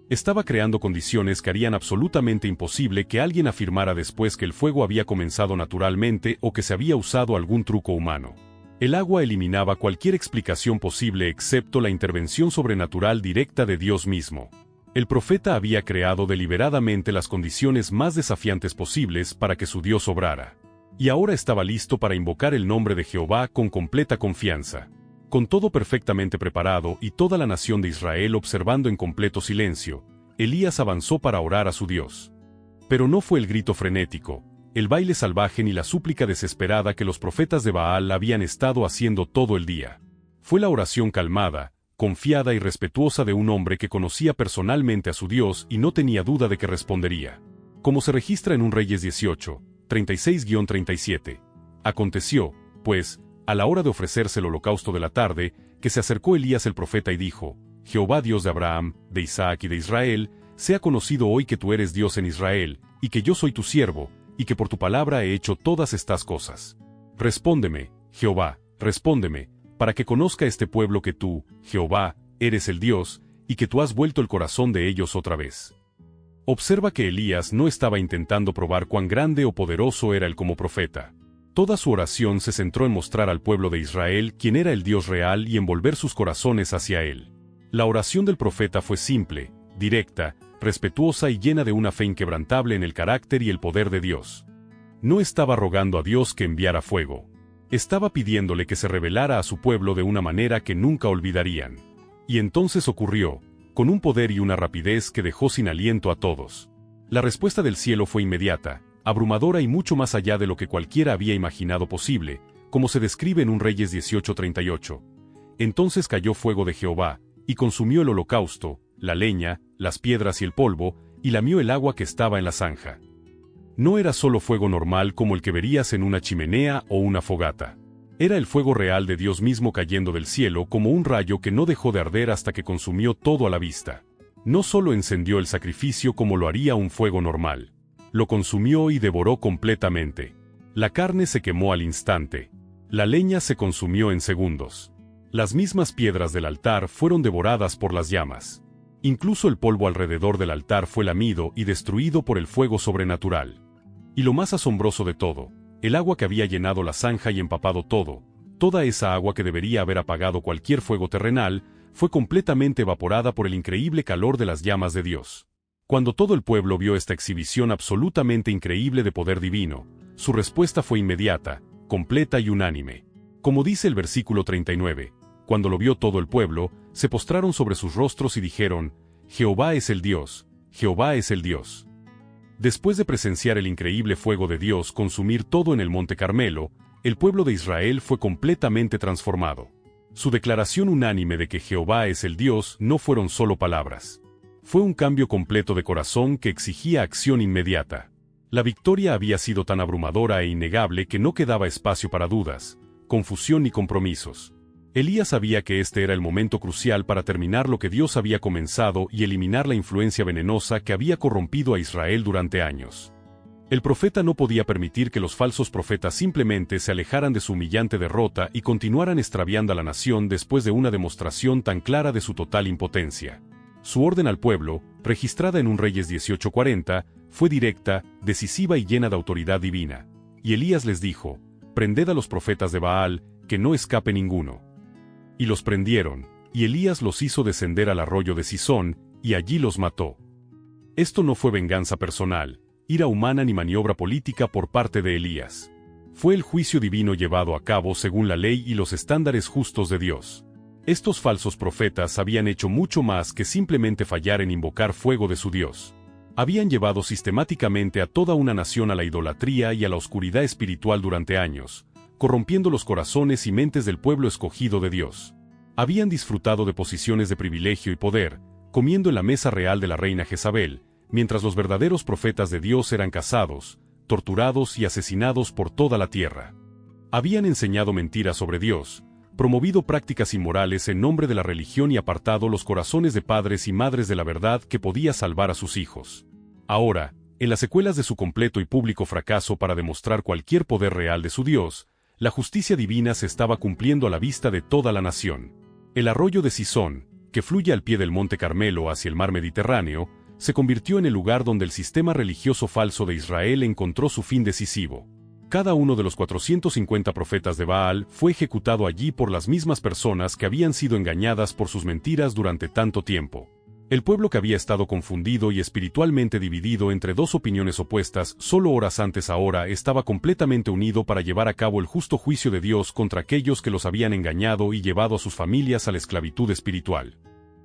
Estaba creando condiciones que harían absolutamente imposible que alguien afirmara después que el fuego había comenzado naturalmente o que se había usado algún truco humano. El agua eliminaba cualquier explicación posible excepto la intervención sobrenatural directa de Dios mismo. El profeta había creado deliberadamente las condiciones más desafiantes posibles para que su Dios obrara. Y ahora estaba listo para invocar el nombre de Jehová con completa confianza. Con todo perfectamente preparado y toda la nación de Israel observando en completo silencio, Elías avanzó para orar a su Dios. Pero no fue el grito frenético, el baile salvaje ni la súplica desesperada que los profetas de Baal habían estado haciendo todo el día. Fue la oración calmada, confiada y respetuosa de un hombre que conocía personalmente a su Dios y no tenía duda de que respondería. Como se registra en 1 Reyes 18, 36-37. Aconteció, pues, a la hora de ofrecerse el holocausto de la tarde, que se acercó Elías el profeta y dijo: Jehová Dios de Abraham, de Isaac y de Israel, sea conocido hoy que tú eres Dios en Israel, y que yo soy tu siervo, y que por tu palabra he hecho todas estas cosas. Respóndeme, Jehová, respóndeme, para que conozca este pueblo que tú, Jehová, eres el Dios, y que tú has vuelto el corazón de ellos otra vez. Observa que Elías no estaba intentando probar cuán grande o poderoso era él como profeta. Toda su oración se centró en mostrar al pueblo de Israel quién era el Dios real y en volver sus corazones hacia él. La oración del profeta fue simple, directa, respetuosa y llena de una fe inquebrantable en el carácter y el poder de Dios. No estaba rogando a Dios que enviara fuego. Estaba pidiéndole que se revelara a su pueblo de una manera que nunca olvidarían. Y entonces ocurrió, con un poder y una rapidez que dejó sin aliento a todos. La respuesta del cielo fue inmediata, abrumadora y mucho más allá de lo que cualquiera había imaginado posible, como se describe en 1 Reyes 18:38. Entonces cayó fuego de Jehová, y consumió el holocausto, la leña, las piedras y el polvo, y lamió el agua que estaba en la zanja. No era solo fuego normal como el que verías en una chimenea o una fogata. Era el fuego real de Dios mismo cayendo del cielo como un rayo que no dejó de arder hasta que consumió todo a la vista. No solo encendió el sacrificio como lo haría un fuego normal. Lo consumió y devoró completamente. La carne se quemó al instante. La leña se consumió en segundos. Las mismas piedras del altar fueron devoradas por las llamas. Incluso el polvo alrededor del altar fue lamido y destruido por el fuego sobrenatural. Y lo más asombroso de todo, el agua que había llenado la zanja y empapado todo, toda esa agua que debería haber apagado cualquier fuego terrenal, fue completamente evaporada por el increíble calor de las llamas de Dios. Cuando todo el pueblo vio esta exhibición absolutamente increíble de poder divino, su respuesta fue inmediata, completa y unánime. Como dice el versículo 39, cuando lo vio todo el pueblo, se postraron sobre sus rostros y dijeron: Jehová es el Dios, Jehová es el Dios. Después de presenciar el increíble fuego de Dios consumir todo en el Monte Carmelo, el pueblo de Israel fue completamente transformado. Su declaración unánime de que Jehová es el Dios no fueron solo palabras. Fue un cambio completo de corazón que exigía acción inmediata. La victoria había sido tan abrumadora e innegable que no quedaba espacio para dudas, confusión ni compromisos. Elías sabía que este era el momento crucial para terminar lo que Dios había comenzado y eliminar la influencia venenosa que había corrompido a Israel durante años. El profeta no podía permitir que los falsos profetas simplemente se alejaran de su humillante derrota y continuaran extraviando a la nación después de una demostración tan clara de su total impotencia. Su orden al pueblo, registrada en 1 Reyes 18:40, fue directa, decisiva y llena de autoridad divina. Y Elías les dijo: «Prended a los profetas de Baal, que no escape ninguno». Y los prendieron, y Elías los hizo descender al arroyo de Cisón, y allí los mató. Esto no fue venganza personal, ira humana ni maniobra política por parte de Elías. Fue el juicio divino llevado a cabo según la ley y los estándares justos de Dios. Estos falsos profetas habían hecho mucho más que simplemente fallar en invocar fuego de su Dios. Habían llevado sistemáticamente a toda una nación a la idolatría y a la oscuridad espiritual durante años, corrompiendo los corazones y mentes del pueblo escogido de Dios. Habían disfrutado de posiciones de privilegio y poder, comiendo en la mesa real de la reina Jezabel, mientras los verdaderos profetas de Dios eran cazados, torturados y asesinados por toda la tierra. Habían enseñado mentiras sobre Dios, promovido prácticas inmorales en nombre de la religión y apartado los corazones de padres y madres de la verdad que podía salvar a sus hijos. Ahora, en las secuelas de su completo y público fracaso para demostrar cualquier poder real de su Dios, la justicia divina se estaba cumpliendo a la vista de toda la nación. El arroyo de Cisón, que fluye al pie del Monte Carmelo hacia el mar Mediterráneo, se convirtió en el lugar donde el sistema religioso falso de Israel encontró su fin decisivo. Cada uno de los 450 profetas de Baal fue ejecutado allí por las mismas personas que habían sido engañadas por sus mentiras durante tanto tiempo. El pueblo que había estado confundido y espiritualmente dividido entre dos opiniones opuestas solo horas antes ahora estaba completamente unido para llevar a cabo el justo juicio de Dios contra aquellos que los habían engañado y llevado a sus familias a la esclavitud espiritual.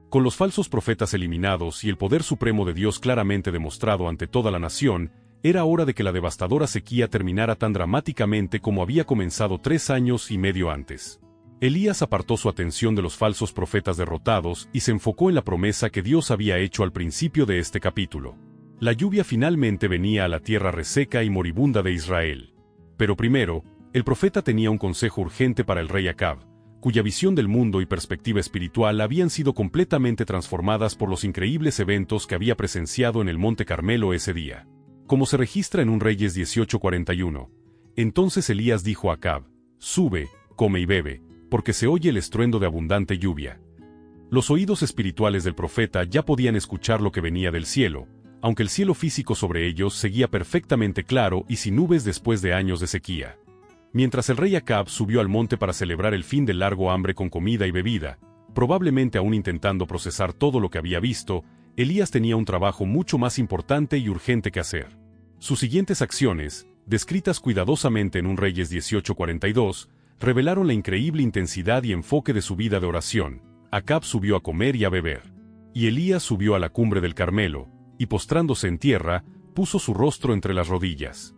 Con los falsos profetas eliminados y el poder supremo de Dios claramente demostrado ante toda la nación, era hora de que la devastadora sequía terminara tan dramáticamente como había comenzado 3 años y medio antes. Elías apartó su atención de los falsos profetas derrotados y se enfocó en la promesa que Dios había hecho al principio de este capítulo. La lluvia finalmente venía a la tierra reseca y moribunda de Israel. Pero primero, el profeta tenía un consejo urgente para el rey Acab, cuya visión del mundo y perspectiva espiritual habían sido completamente transformadas por los increíbles eventos que había presenciado en el Monte Carmelo ese día. Como se registra en 1 Reyes 18:41, entonces Elías dijo a Acab: «Sube, come y bebe, porque se oye el estruendo de abundante lluvia». Los oídos espirituales del profeta ya podían escuchar lo que venía del cielo, aunque el cielo físico sobre ellos seguía perfectamente claro y sin nubes después de años de sequía. Mientras el rey Acab subió al monte para celebrar el fin del largo hambre con comida y bebida, probablemente aún intentando procesar todo lo que había visto, Elías tenía un trabajo mucho más importante y urgente que hacer. Sus siguientes acciones, descritas cuidadosamente en 1 Reyes 18:42, revelaron la increíble intensidad y enfoque de su vida de oración. Acab subió a comer y a beber. Y Elías subió a la cumbre del Carmelo, y postrándose en tierra, puso su rostro entre las rodillas.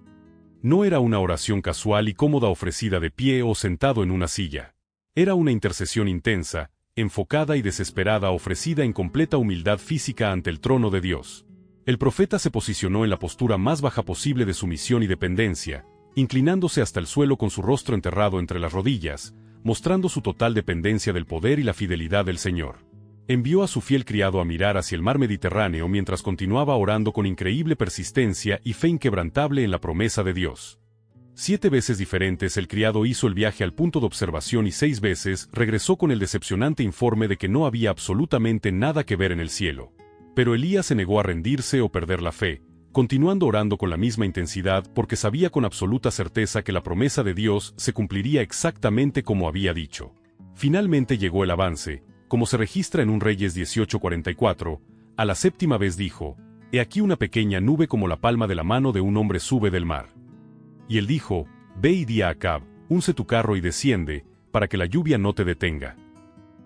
No era una oración casual y cómoda ofrecida de pie o sentado en una silla. Era una intercesión intensa, enfocada y desesperada ofrecida en completa humildad física ante el trono de Dios. El profeta se posicionó en la postura más baja posible de sumisión y dependencia, inclinándose hasta el suelo con su rostro enterrado entre las rodillas, mostrando su total dependencia del poder y la fidelidad del Señor. Envió a su fiel criado a mirar hacia el mar Mediterráneo mientras continuaba orando con increíble persistencia y fe inquebrantable en la promesa de Dios. 7 veces diferentes el criado hizo el viaje al punto de observación y 6 veces regresó con el decepcionante informe de que no había absolutamente nada que ver en el cielo. Pero Elías se negó a rendirse o perder la fe, continuando orando con la misma intensidad porque sabía con absoluta certeza que la promesa de Dios se cumpliría exactamente como había dicho. Finalmente llegó el avance, como se registra en 1 Reyes 18:44, a la 7ª vez dijo: «He aquí una pequeña nube como la palma de la mano de un hombre sube del mar». Y él dijo: «Ve y di a Acab, unce tu carro y desciende, para que la lluvia no te detenga».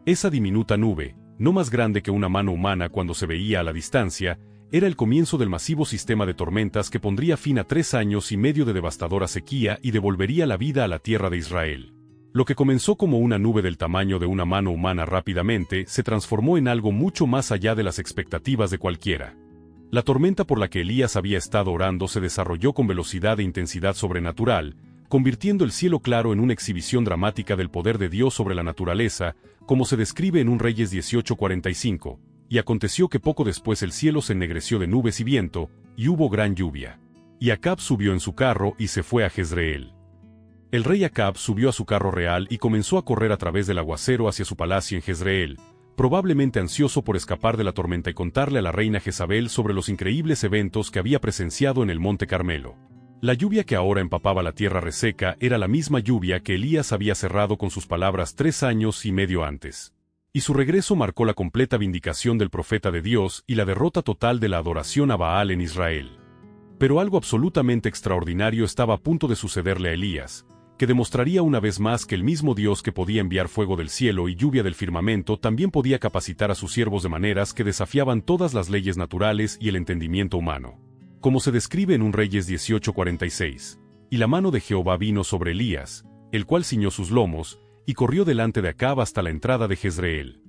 Esa diminuta nube, no más grande que una mano humana cuando se veía a la distancia, era el comienzo del masivo sistema de tormentas que pondría fin a 3 años y medio de devastadora sequía y devolvería la vida a la tierra de Israel. Lo que comenzó como una nube del tamaño de una mano humana rápidamente se transformó en algo mucho más allá de las expectativas de cualquiera. La tormenta por la que Elías había estado orando se desarrolló con velocidad e intensidad sobrenatural, convirtiendo el cielo claro en una exhibición dramática del poder de Dios sobre la naturaleza, como se describe en 1 Reyes 18:45, y aconteció que poco después el cielo se ennegreció de nubes y viento, y hubo gran lluvia. Y Acab subió en su carro y se fue a Jezreel. El rey Acab subió a su carro real y comenzó a correr a través del aguacero hacia su palacio en Jezreel, probablemente ansioso por escapar de la tormenta y contarle a la reina Jezabel sobre los increíbles eventos que había presenciado en el Monte Carmelo. La lluvia que ahora empapaba la tierra reseca era la misma lluvia que Elías había cerrado con sus palabras 3 años y medio antes. Y su regreso marcó la completa vindicación del profeta de Dios y la derrota total de la adoración a Baal en Israel. Pero algo absolutamente extraordinario estaba a punto de sucederle a Elías, que demostraría una vez más que el mismo Dios que podía enviar fuego del cielo y lluvia del firmamento también podía capacitar a sus siervos de maneras que desafiaban todas las leyes naturales y el entendimiento humano. Como se describe en 1 Reyes 18:46, y la mano de Jehová vino sobre Elías, el cual ciñó sus lomos, y corrió delante de Acab hasta la entrada de Jezreel.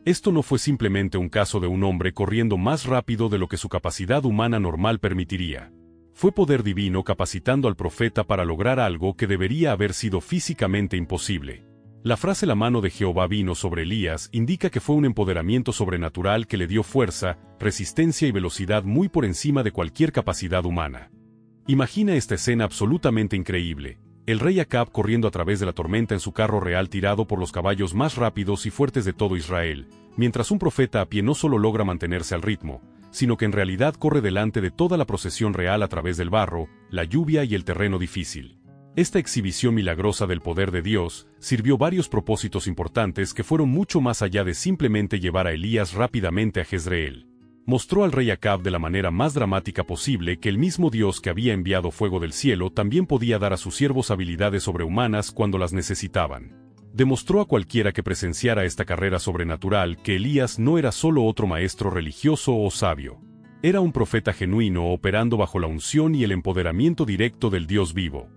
Esto no fue simplemente un caso de un hombre corriendo más rápido de lo que su capacidad humana normal permitiría. Fue poder divino capacitando al profeta para lograr algo que debería haber sido físicamente imposible. La frase «la mano de Jehová vino sobre Elías» indica que fue un empoderamiento sobrenatural que le dio fuerza, resistencia y velocidad muy por encima de cualquier capacidad humana. Imagina esta escena absolutamente increíble. El rey Acab corriendo a través de la tormenta en su carro real tirado por los caballos más rápidos y fuertes de todo Israel, mientras un profeta a pie no solo logra mantenerse al ritmo, sino que en realidad corre delante de toda la procesión real a través del barro, la lluvia y el terreno difícil. Esta exhibición milagrosa del poder de Dios sirvió varios propósitos importantes que fueron mucho más allá de simplemente llevar a Elías rápidamente a Jezreel. Mostró al rey Acab de la manera más dramática posible que el mismo Dios que había enviado fuego del cielo también podía dar a sus siervos habilidades sobrehumanas cuando las necesitaban. Demostró a cualquiera que presenciara esta carrera sobrenatural que Elías no era solo otro maestro religioso o sabio. Era un profeta genuino operando bajo la unción y el empoderamiento directo del Dios vivo.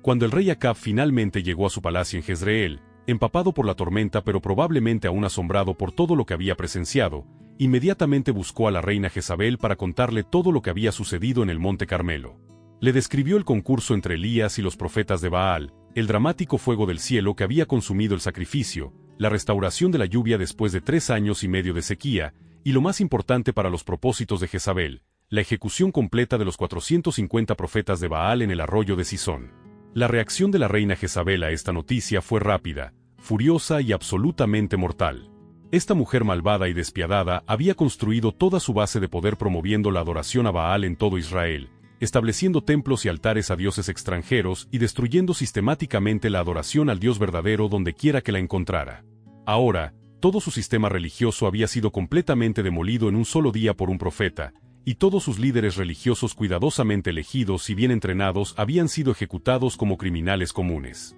Cuando el rey Acab finalmente llegó a su palacio en Jezreel, empapado por la tormenta pero probablemente aún asombrado por todo lo que había presenciado, inmediatamente buscó a la reina Jezabel para contarle todo lo que había sucedido en el Monte Carmelo. Le describió el concurso entre Elías y los profetas de Baal, el dramático fuego del cielo que había consumido el sacrificio, la restauración de la lluvia después de 3 años y medio de sequía, y lo más importante para los propósitos de Jezabel, la ejecución completa de los 450 profetas de Baal en el arroyo de Sisón. La reacción de la reina Jezabel a esta noticia fue rápida, furiosa y absolutamente mortal. Esta mujer malvada y despiadada había construido toda su base de poder promoviendo la adoración a Baal en todo Israel, estableciendo templos y altares a dioses extranjeros y destruyendo sistemáticamente la adoración al Dios verdadero donde quiera que la encontrara. Ahora, todo su sistema religioso había sido completamente demolido en un solo día por un profeta, y todos sus líderes religiosos cuidadosamente elegidos y bien entrenados habían sido ejecutados como criminales comunes.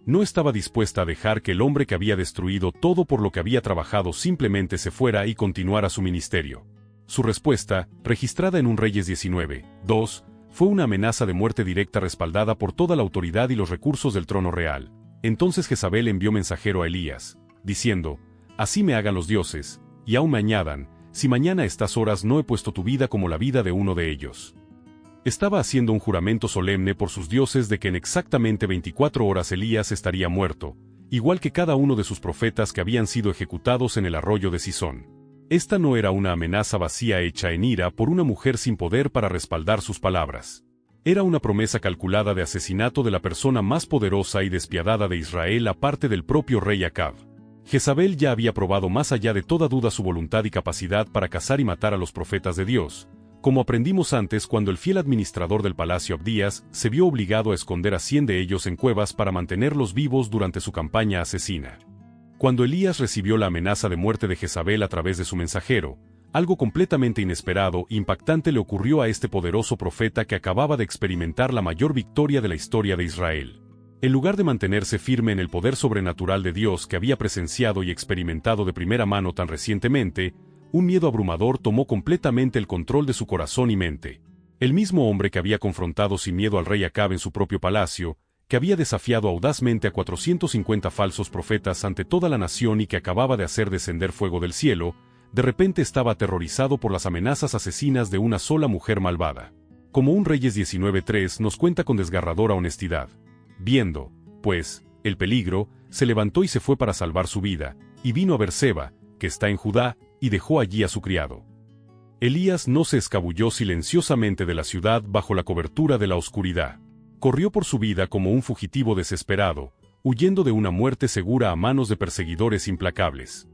No estaba dispuesta a dejar que el hombre que había destruido todo por lo que había trabajado simplemente se fuera y continuara su ministerio. Su respuesta, registrada en un Reyes 19:2, fue una amenaza de muerte directa respaldada por toda la autoridad y los recursos del trono real. Entonces Jezabel envió mensajero a Elías, diciendo: «Así me hagan los dioses, y aún me añadan, si mañana a estas horas no he puesto tu vida como la vida de uno de ellos». Estaba haciendo un juramento solemne por sus dioses de que en exactamente 24 horas Elías estaría muerto, igual que cada uno de sus profetas que habían sido ejecutados en el arroyo de Sisón. Esta no era una amenaza vacía hecha en ira por una mujer sin poder para respaldar sus palabras. Era una promesa calculada de asesinato de la persona más poderosa y despiadada de Israel aparte del propio rey Acab. Jezabel ya había probado más allá de toda duda su voluntad y capacidad para cazar y matar a los profetas de Dios, como aprendimos antes cuando el fiel administrador del palacio Abdías se vio obligado a esconder a 100 de ellos en cuevas para mantenerlos vivos durante su campaña asesina. Cuando Elías recibió la amenaza de muerte de Jezabel a través de su mensajero, algo completamente inesperado e impactante le ocurrió a este poderoso profeta que acababa de experimentar la mayor victoria de la historia de Israel. En lugar de mantenerse firme en el poder sobrenatural de Dios que había presenciado y experimentado de primera mano tan recientemente, un miedo abrumador tomó completamente el control de su corazón y mente. El mismo hombre que había confrontado sin miedo al rey Acab en su propio palacio, que había desafiado audazmente a 450 falsos profetas ante toda la nación y que acababa de hacer descender fuego del cielo, de repente estaba aterrorizado por las amenazas asesinas de una sola mujer malvada. Como un Reyes 19:3 nos cuenta con desgarradora honestidad. Viendo, pues, el peligro, se levantó y se fue para salvar su vida, y vino a Berseba, que está en Judá, y dejó allí a su criado. Elías no se escabulló silenciosamente de la ciudad bajo la cobertura de la oscuridad. Corrió por su vida como un fugitivo desesperado, huyendo de una muerte segura a manos de perseguidores implacables.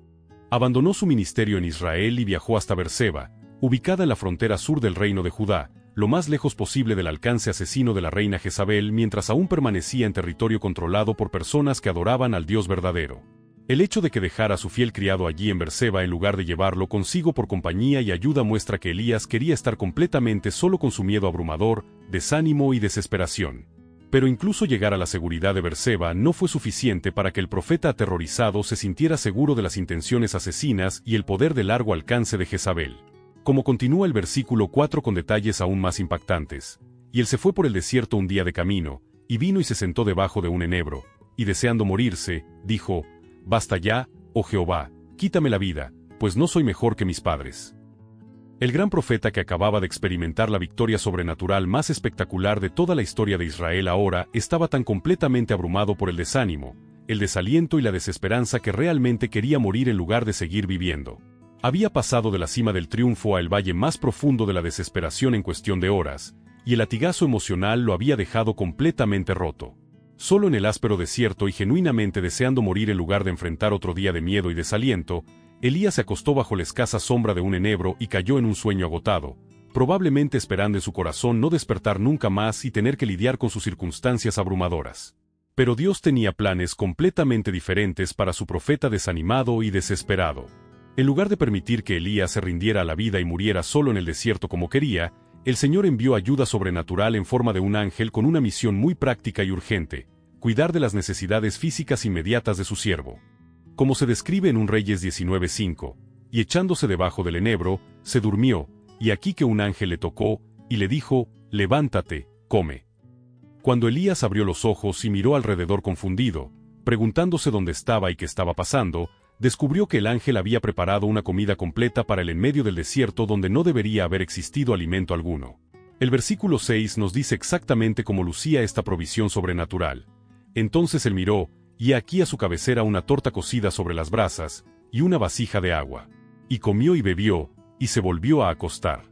Abandonó su ministerio en Israel y viajó hasta Berseba, ubicada en la frontera sur del reino de Judá, lo más lejos posible del alcance asesino de la reina Jezabel mientras aún permanecía en territorio controlado por personas que adoraban al Dios verdadero. El hecho de que dejara a su fiel criado allí en Berseba en lugar de llevarlo consigo por compañía y ayuda muestra que Elías quería estar completamente solo con su miedo abrumador, desánimo y desesperación. Pero incluso llegar a la seguridad de Berseba no fue suficiente para que el profeta aterrorizado se sintiera seguro de las intenciones asesinas y el poder de largo alcance de Jezabel. Como continúa el versículo 4 con detalles aún más impactantes, y él se fue por el desierto un día de camino, y vino y se sentó debajo de un enebro, y deseando morirse, dijo: «Basta ya, oh Jehová, quítame la vida, pues no soy mejor que mis padres». El gran profeta que acababa de experimentar la victoria sobrenatural más espectacular de toda la historia de Israel ahora estaba tan completamente abrumado por el desánimo, el desaliento y la desesperanza que realmente quería morir en lugar de seguir viviendo. Había pasado de la cima del triunfo al valle más profundo de la desesperación en cuestión de horas, y el latigazo emocional lo había dejado completamente roto. Solo en el áspero desierto y genuinamente deseando morir en lugar de enfrentar otro día de miedo y desaliento, Elías se acostó bajo la escasa sombra de un enebro y cayó en un sueño agotado, probablemente esperando en su corazón no despertar nunca más y tener que lidiar con sus circunstancias abrumadoras. Pero Dios tenía planes completamente diferentes para su profeta desanimado y desesperado. En lugar de permitir que Elías se rindiera a la vida y muriera solo en el desierto como quería, el Señor envió ayuda sobrenatural en forma de un ángel con una misión muy práctica y urgente: cuidar de las necesidades físicas inmediatas de su siervo. Como se describe en un Reyes 19:5, y echándose debajo del enebro, se durmió, y aquí que un ángel le tocó, y le dijo: levántate, come. Cuando Elías abrió los ojos y miró alrededor confundido, preguntándose dónde estaba y qué estaba pasando, descubrió que el ángel había preparado una comida completa para él en medio del desierto donde no debería haber existido alimento alguno. El versículo 6 nos dice exactamente cómo lucía esta provisión sobrenatural. Entonces él miró, y aquí a su cabecera una torta cocida sobre las brasas, y una vasija de agua. Y comió y bebió, y se volvió a acostar.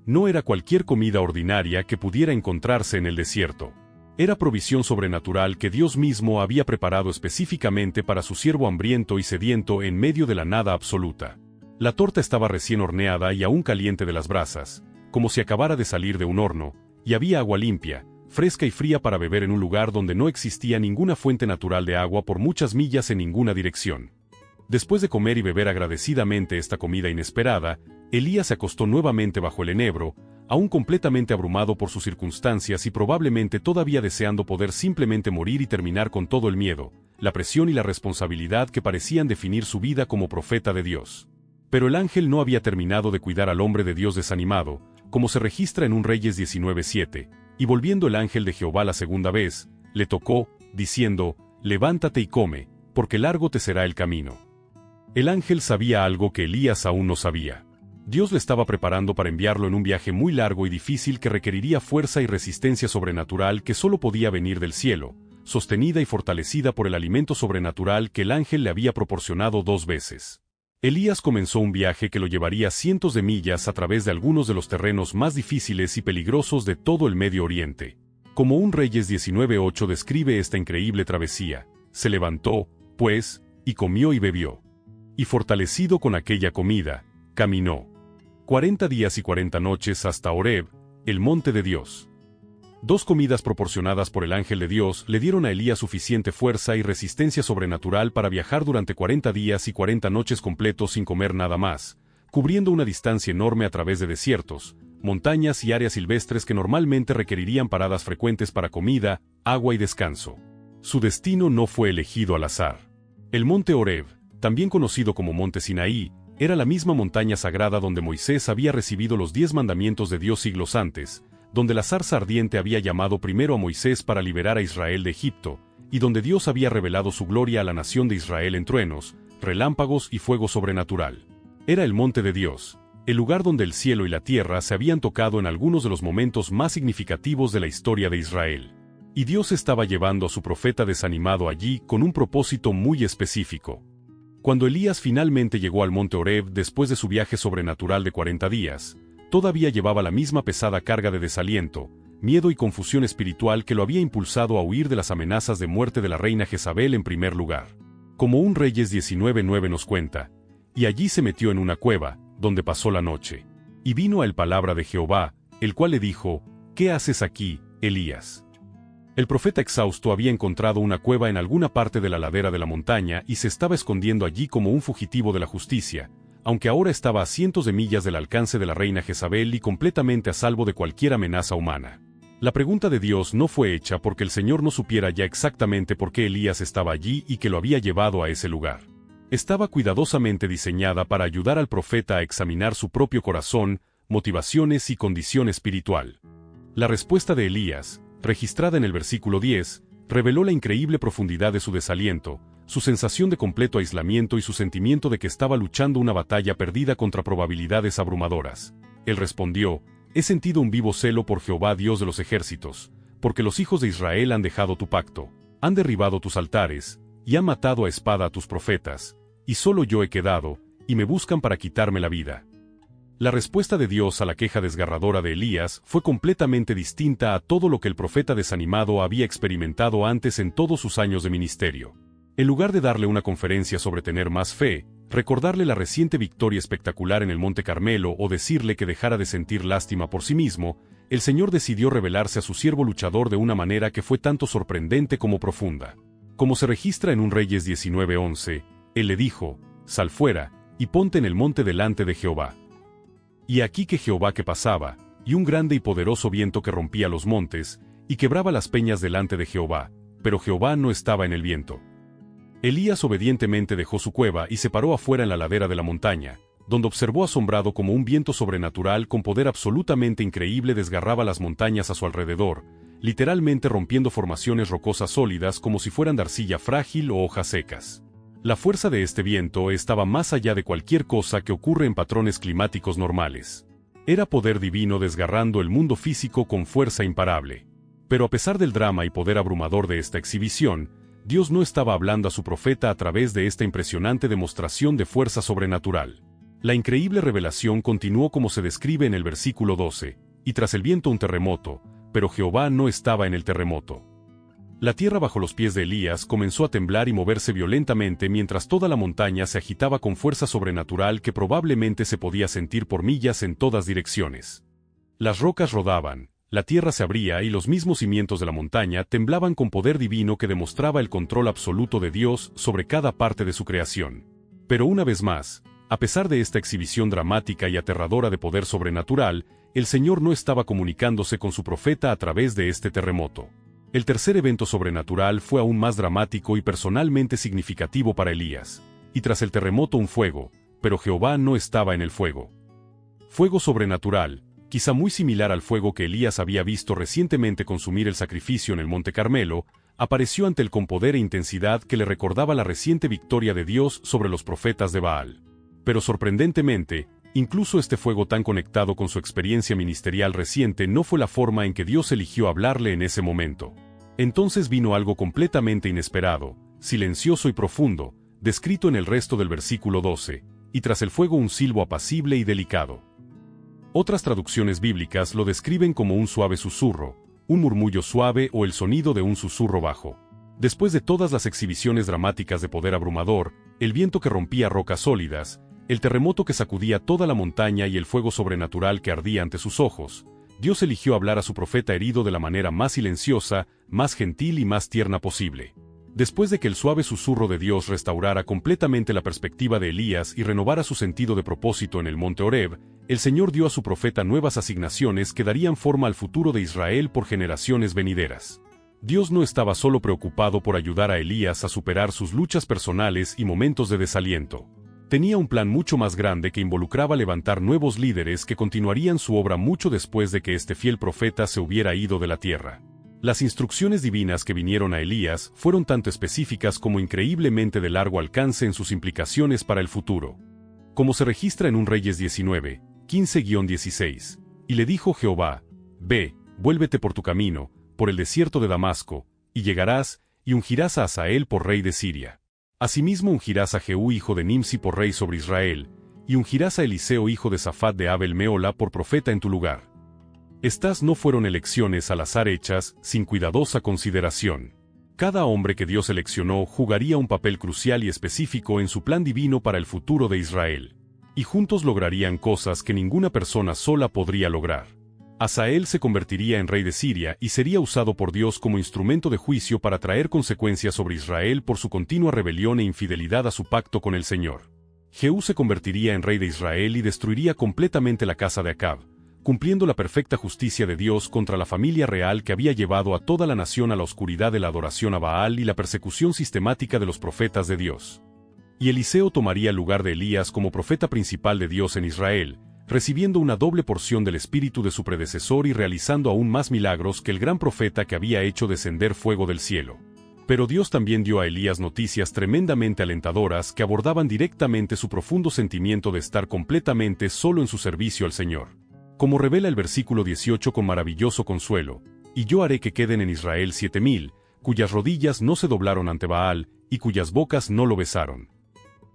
No era cualquier comida ordinaria que pudiera encontrarse en el desierto. Era provisión sobrenatural que Dios mismo había preparado específicamente para su siervo hambriento y sediento en medio de la nada absoluta. La torta estaba recién horneada y aún caliente de las brasas, como si acabara de salir de un horno, y había agua limpia, fresca y fría para beber en un lugar donde no existía ninguna fuente natural de agua por muchas millas en ninguna dirección. Después de comer y beber agradecidamente esta comida inesperada, Elías se acostó nuevamente bajo el enebro, aún completamente abrumado por sus circunstancias y probablemente todavía deseando poder simplemente morir y terminar con todo el miedo, la presión y la responsabilidad que parecían definir su vida como profeta de Dios. Pero el ángel no había terminado de cuidar al hombre de Dios desanimado, como se registra en un Reyes 19:7, y volviendo el ángel de Jehová la segunda vez, le tocó, diciendo: levántate y come, porque largo te será el camino. El ángel sabía algo que Elías aún no sabía. Dios le estaba preparando para enviarlo en un viaje muy largo y difícil que requeriría fuerza y resistencia sobrenatural que solo podía venir del cielo, sostenida y fortalecida por el alimento sobrenatural que el ángel le había proporcionado 2 veces. Elías comenzó un viaje que lo llevaría cientos de millas a través de algunos de los terrenos más difíciles y peligrosos de todo el Medio Oriente. Como un Reyes 19:8 describe esta increíble travesía: se levantó, pues, y comió y bebió. Y fortalecido con aquella comida, caminó 40 días y 40 noches hasta Horeb, el monte de Dios. 2 comidas proporcionadas por el ángel de Dios le dieron a Elías suficiente fuerza y resistencia sobrenatural para viajar durante 40 días y 40 noches completos sin comer nada más, cubriendo una distancia enorme a través de desiertos, montañas y áreas silvestres que normalmente requerirían paradas frecuentes para comida, agua y descanso. Su destino no fue elegido al azar. El monte Horeb, también conocido como monte Sinaí, era la misma montaña sagrada donde Moisés había recibido los 10 mandamientos de Dios siglos antes, donde la zarza ardiente había llamado primero a Moisés para liberar a Israel de Egipto, y donde Dios había revelado su gloria a la nación de Israel en truenos, relámpagos y fuego sobrenatural. Era el monte de Dios, el lugar donde el cielo y la tierra se habían tocado en algunos de los momentos más significativos de la historia de Israel. Y Dios estaba llevando a su profeta desanimado allí con un propósito muy específico. Cuando Elías finalmente llegó al monte Horeb después de su viaje sobrenatural de 40 días, todavía llevaba la misma pesada carga de desaliento, miedo y confusión espiritual que lo había impulsado a huir de las amenazas de muerte de la reina Jezabel en primer lugar. Como un Reyes 19:9 nos cuenta, y allí se metió en una cueva, donde pasó la noche. Y vino a él palabra de Jehová, el cual le dijo: ¿Qué haces aquí, Elías? El profeta exhausto había encontrado una cueva en alguna parte de la ladera de la montaña y se estaba escondiendo allí como un fugitivo de la justicia, aunque ahora estaba a cientos de millas del alcance de la reina Jezabel y completamente a salvo de cualquier amenaza humana. La pregunta de Dios no fue hecha porque el Señor no supiera ya exactamente por qué Elías estaba allí y que lo había llevado a ese lugar. Estaba cuidadosamente diseñada para ayudar al profeta a examinar su propio corazón, motivaciones y condición espiritual. La respuesta de Elías, registrada en el versículo 10, reveló la increíble profundidad de su desaliento, su sensación de completo aislamiento y su sentimiento de que estaba luchando una batalla perdida contra probabilidades abrumadoras. Él respondió: he sentido un vivo celo por Jehová Dios de los ejércitos, porque los hijos de Israel han dejado tu pacto, han derribado tus altares, y han matado a espada a tus profetas, y solo yo he quedado, y me buscan para quitarme la vida. La respuesta de Dios a la queja desgarradora de Elías fue completamente distinta a todo lo que el profeta desanimado había experimentado antes en todos sus años de ministerio. En lugar de darle una conferencia sobre tener más fe, recordarle la reciente victoria espectacular en el Monte Carmelo o decirle que dejara de sentir lástima por sí mismo, el Señor decidió revelarse a su siervo luchador de una manera que fue tanto sorprendente como profunda. Como se registra en 1 Reyes 19:11, Él le dijo: «Sal fuera, y ponte en el monte delante de Jehová». Y aquí que Jehová que pasaba, y un grande y poderoso viento que rompía los montes, y quebraba las peñas delante de Jehová, pero Jehová no estaba en el viento. Elías obedientemente dejó su cueva y se paró afuera en la ladera de la montaña, donde observó asombrado cómo un viento sobrenatural con poder absolutamente increíble desgarraba las montañas a su alrededor, literalmente rompiendo formaciones rocosas sólidas como si fueran de arcilla frágil o hojas secas. La fuerza de este viento estaba más allá de cualquier cosa que ocurre en patrones climáticos normales. Era poder divino desgarrando el mundo físico con fuerza imparable. Pero a pesar del drama y poder abrumador de esta exhibición, Dios no estaba hablando a su profeta a través de esta impresionante demostración de fuerza sobrenatural. La increíble revelación continuó como se describe en el versículo 12, y tras el viento un terremoto, pero Jehová no estaba en el terremoto. La tierra bajo los pies de Elías comenzó a temblar y moverse violentamente mientras toda la montaña se agitaba con fuerza sobrenatural que probablemente se podía sentir por millas en todas direcciones. Las rocas rodaban, la tierra se abría y los mismos cimientos de la montaña temblaban con poder divino que demostraba el control absoluto de Dios sobre cada parte de su creación. Pero una vez más, a pesar de esta exhibición dramática y aterradora de poder sobrenatural, el Señor no estaba comunicándose con su profeta a través de este terremoto. El tercer evento sobrenatural fue aún más dramático y personalmente significativo para Elías. Y tras el terremoto un fuego, pero Jehová no estaba en el fuego. Fuego sobrenatural, quizá muy similar al fuego que Elías había visto recientemente consumir el sacrificio en el Monte Carmelo, apareció ante él con poder e intensidad que le recordaba la reciente victoria de Dios sobre los profetas de Baal. Pero sorprendentemente, incluso este fuego tan conectado con su experiencia ministerial reciente no fue la forma en que Dios eligió hablarle en ese momento. Entonces vino algo completamente inesperado, silencioso y profundo, descrito en el resto del versículo 12, y tras el fuego un silbo apacible y delicado. Otras traducciones bíblicas lo describen como un suave susurro, un murmullo suave o el sonido de un susurro bajo. Después de todas las exhibiciones dramáticas de poder abrumador, el viento que rompía rocas sólidas, el terremoto que sacudía toda la montaña y el fuego sobrenatural que ardía ante sus ojos, Dios eligió hablar a su profeta herido de la manera más silenciosa, más gentil y más tierna posible. Después de que el suave susurro de Dios restaurara completamente la perspectiva de Elías y renovara su sentido de propósito en el monte Horeb, el Señor dio a su profeta nuevas asignaciones que darían forma al futuro de Israel por generaciones venideras. Dios no estaba solo preocupado por ayudar a Elías a superar sus luchas personales y momentos de desaliento. Tenía un plan mucho más grande que involucraba levantar nuevos líderes que continuarían su obra mucho después de que este fiel profeta se hubiera ido de la tierra. Las instrucciones divinas que vinieron a Elías fueron tanto específicas como increíblemente de largo alcance en sus implicaciones para el futuro. Como se registra en 1 Reyes 19, 15-16, y le dijo Jehová: «Ve, vuélvete por tu camino, por el desierto de Damasco, y llegarás, y ungirás a Hazael por rey de Siria. Asimismo ungirás a Jehú hijo de Nimsi por rey sobre Israel, y ungirás a Eliseo hijo de Safat de Abel Meola por profeta en tu lugar». Estas no fueron elecciones al azar hechas, sin cuidadosa consideración. Cada hombre que Dios seleccionó jugaría un papel crucial y específico en su plan divino para el futuro de Israel. Y juntos lograrían cosas que ninguna persona sola podría lograr. Hazael se convertiría en rey de Siria y sería usado por Dios como instrumento de juicio para traer consecuencias sobre Israel por su continua rebelión e infidelidad a su pacto con el Señor. Jehú se convertiría en rey de Israel y destruiría completamente la casa de Acab, cumpliendo la perfecta justicia de Dios contra la familia real que había llevado a toda la nación a la oscuridad de la adoración a Baal y la persecución sistemática de los profetas de Dios. Y Eliseo tomaría el lugar de Elías como profeta principal de Dios en Israel, recibiendo una doble porción del espíritu de su predecesor y realizando aún más milagros que el gran profeta que había hecho descender fuego del cielo. Pero Dios también dio a Elías noticias tremendamente alentadoras que abordaban directamente su profundo sentimiento de estar completamente solo en su servicio al Señor. Como revela el versículo 18 con maravilloso consuelo: «Y yo haré que queden en Israel 7,000, cuyas rodillas no se doblaron ante Baal, y cuyas bocas no lo besaron.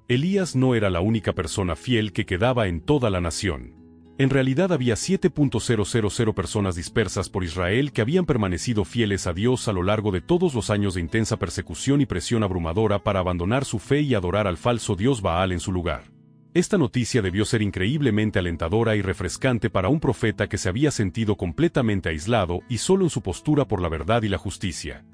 Elías no era la única persona fiel que quedaba en toda la nación. En realidad había 7.000 personas dispersas por Israel que habían permanecido fieles a Dios a lo largo de todos los años de intensa persecución y presión abrumadora para abandonar su fe y adorar al falso dios Baal en su lugar. Esta noticia debió ser increíblemente alentadora y refrescante para un profeta que se había sentido completamente aislado y solo en su postura por la verdad y la justicia.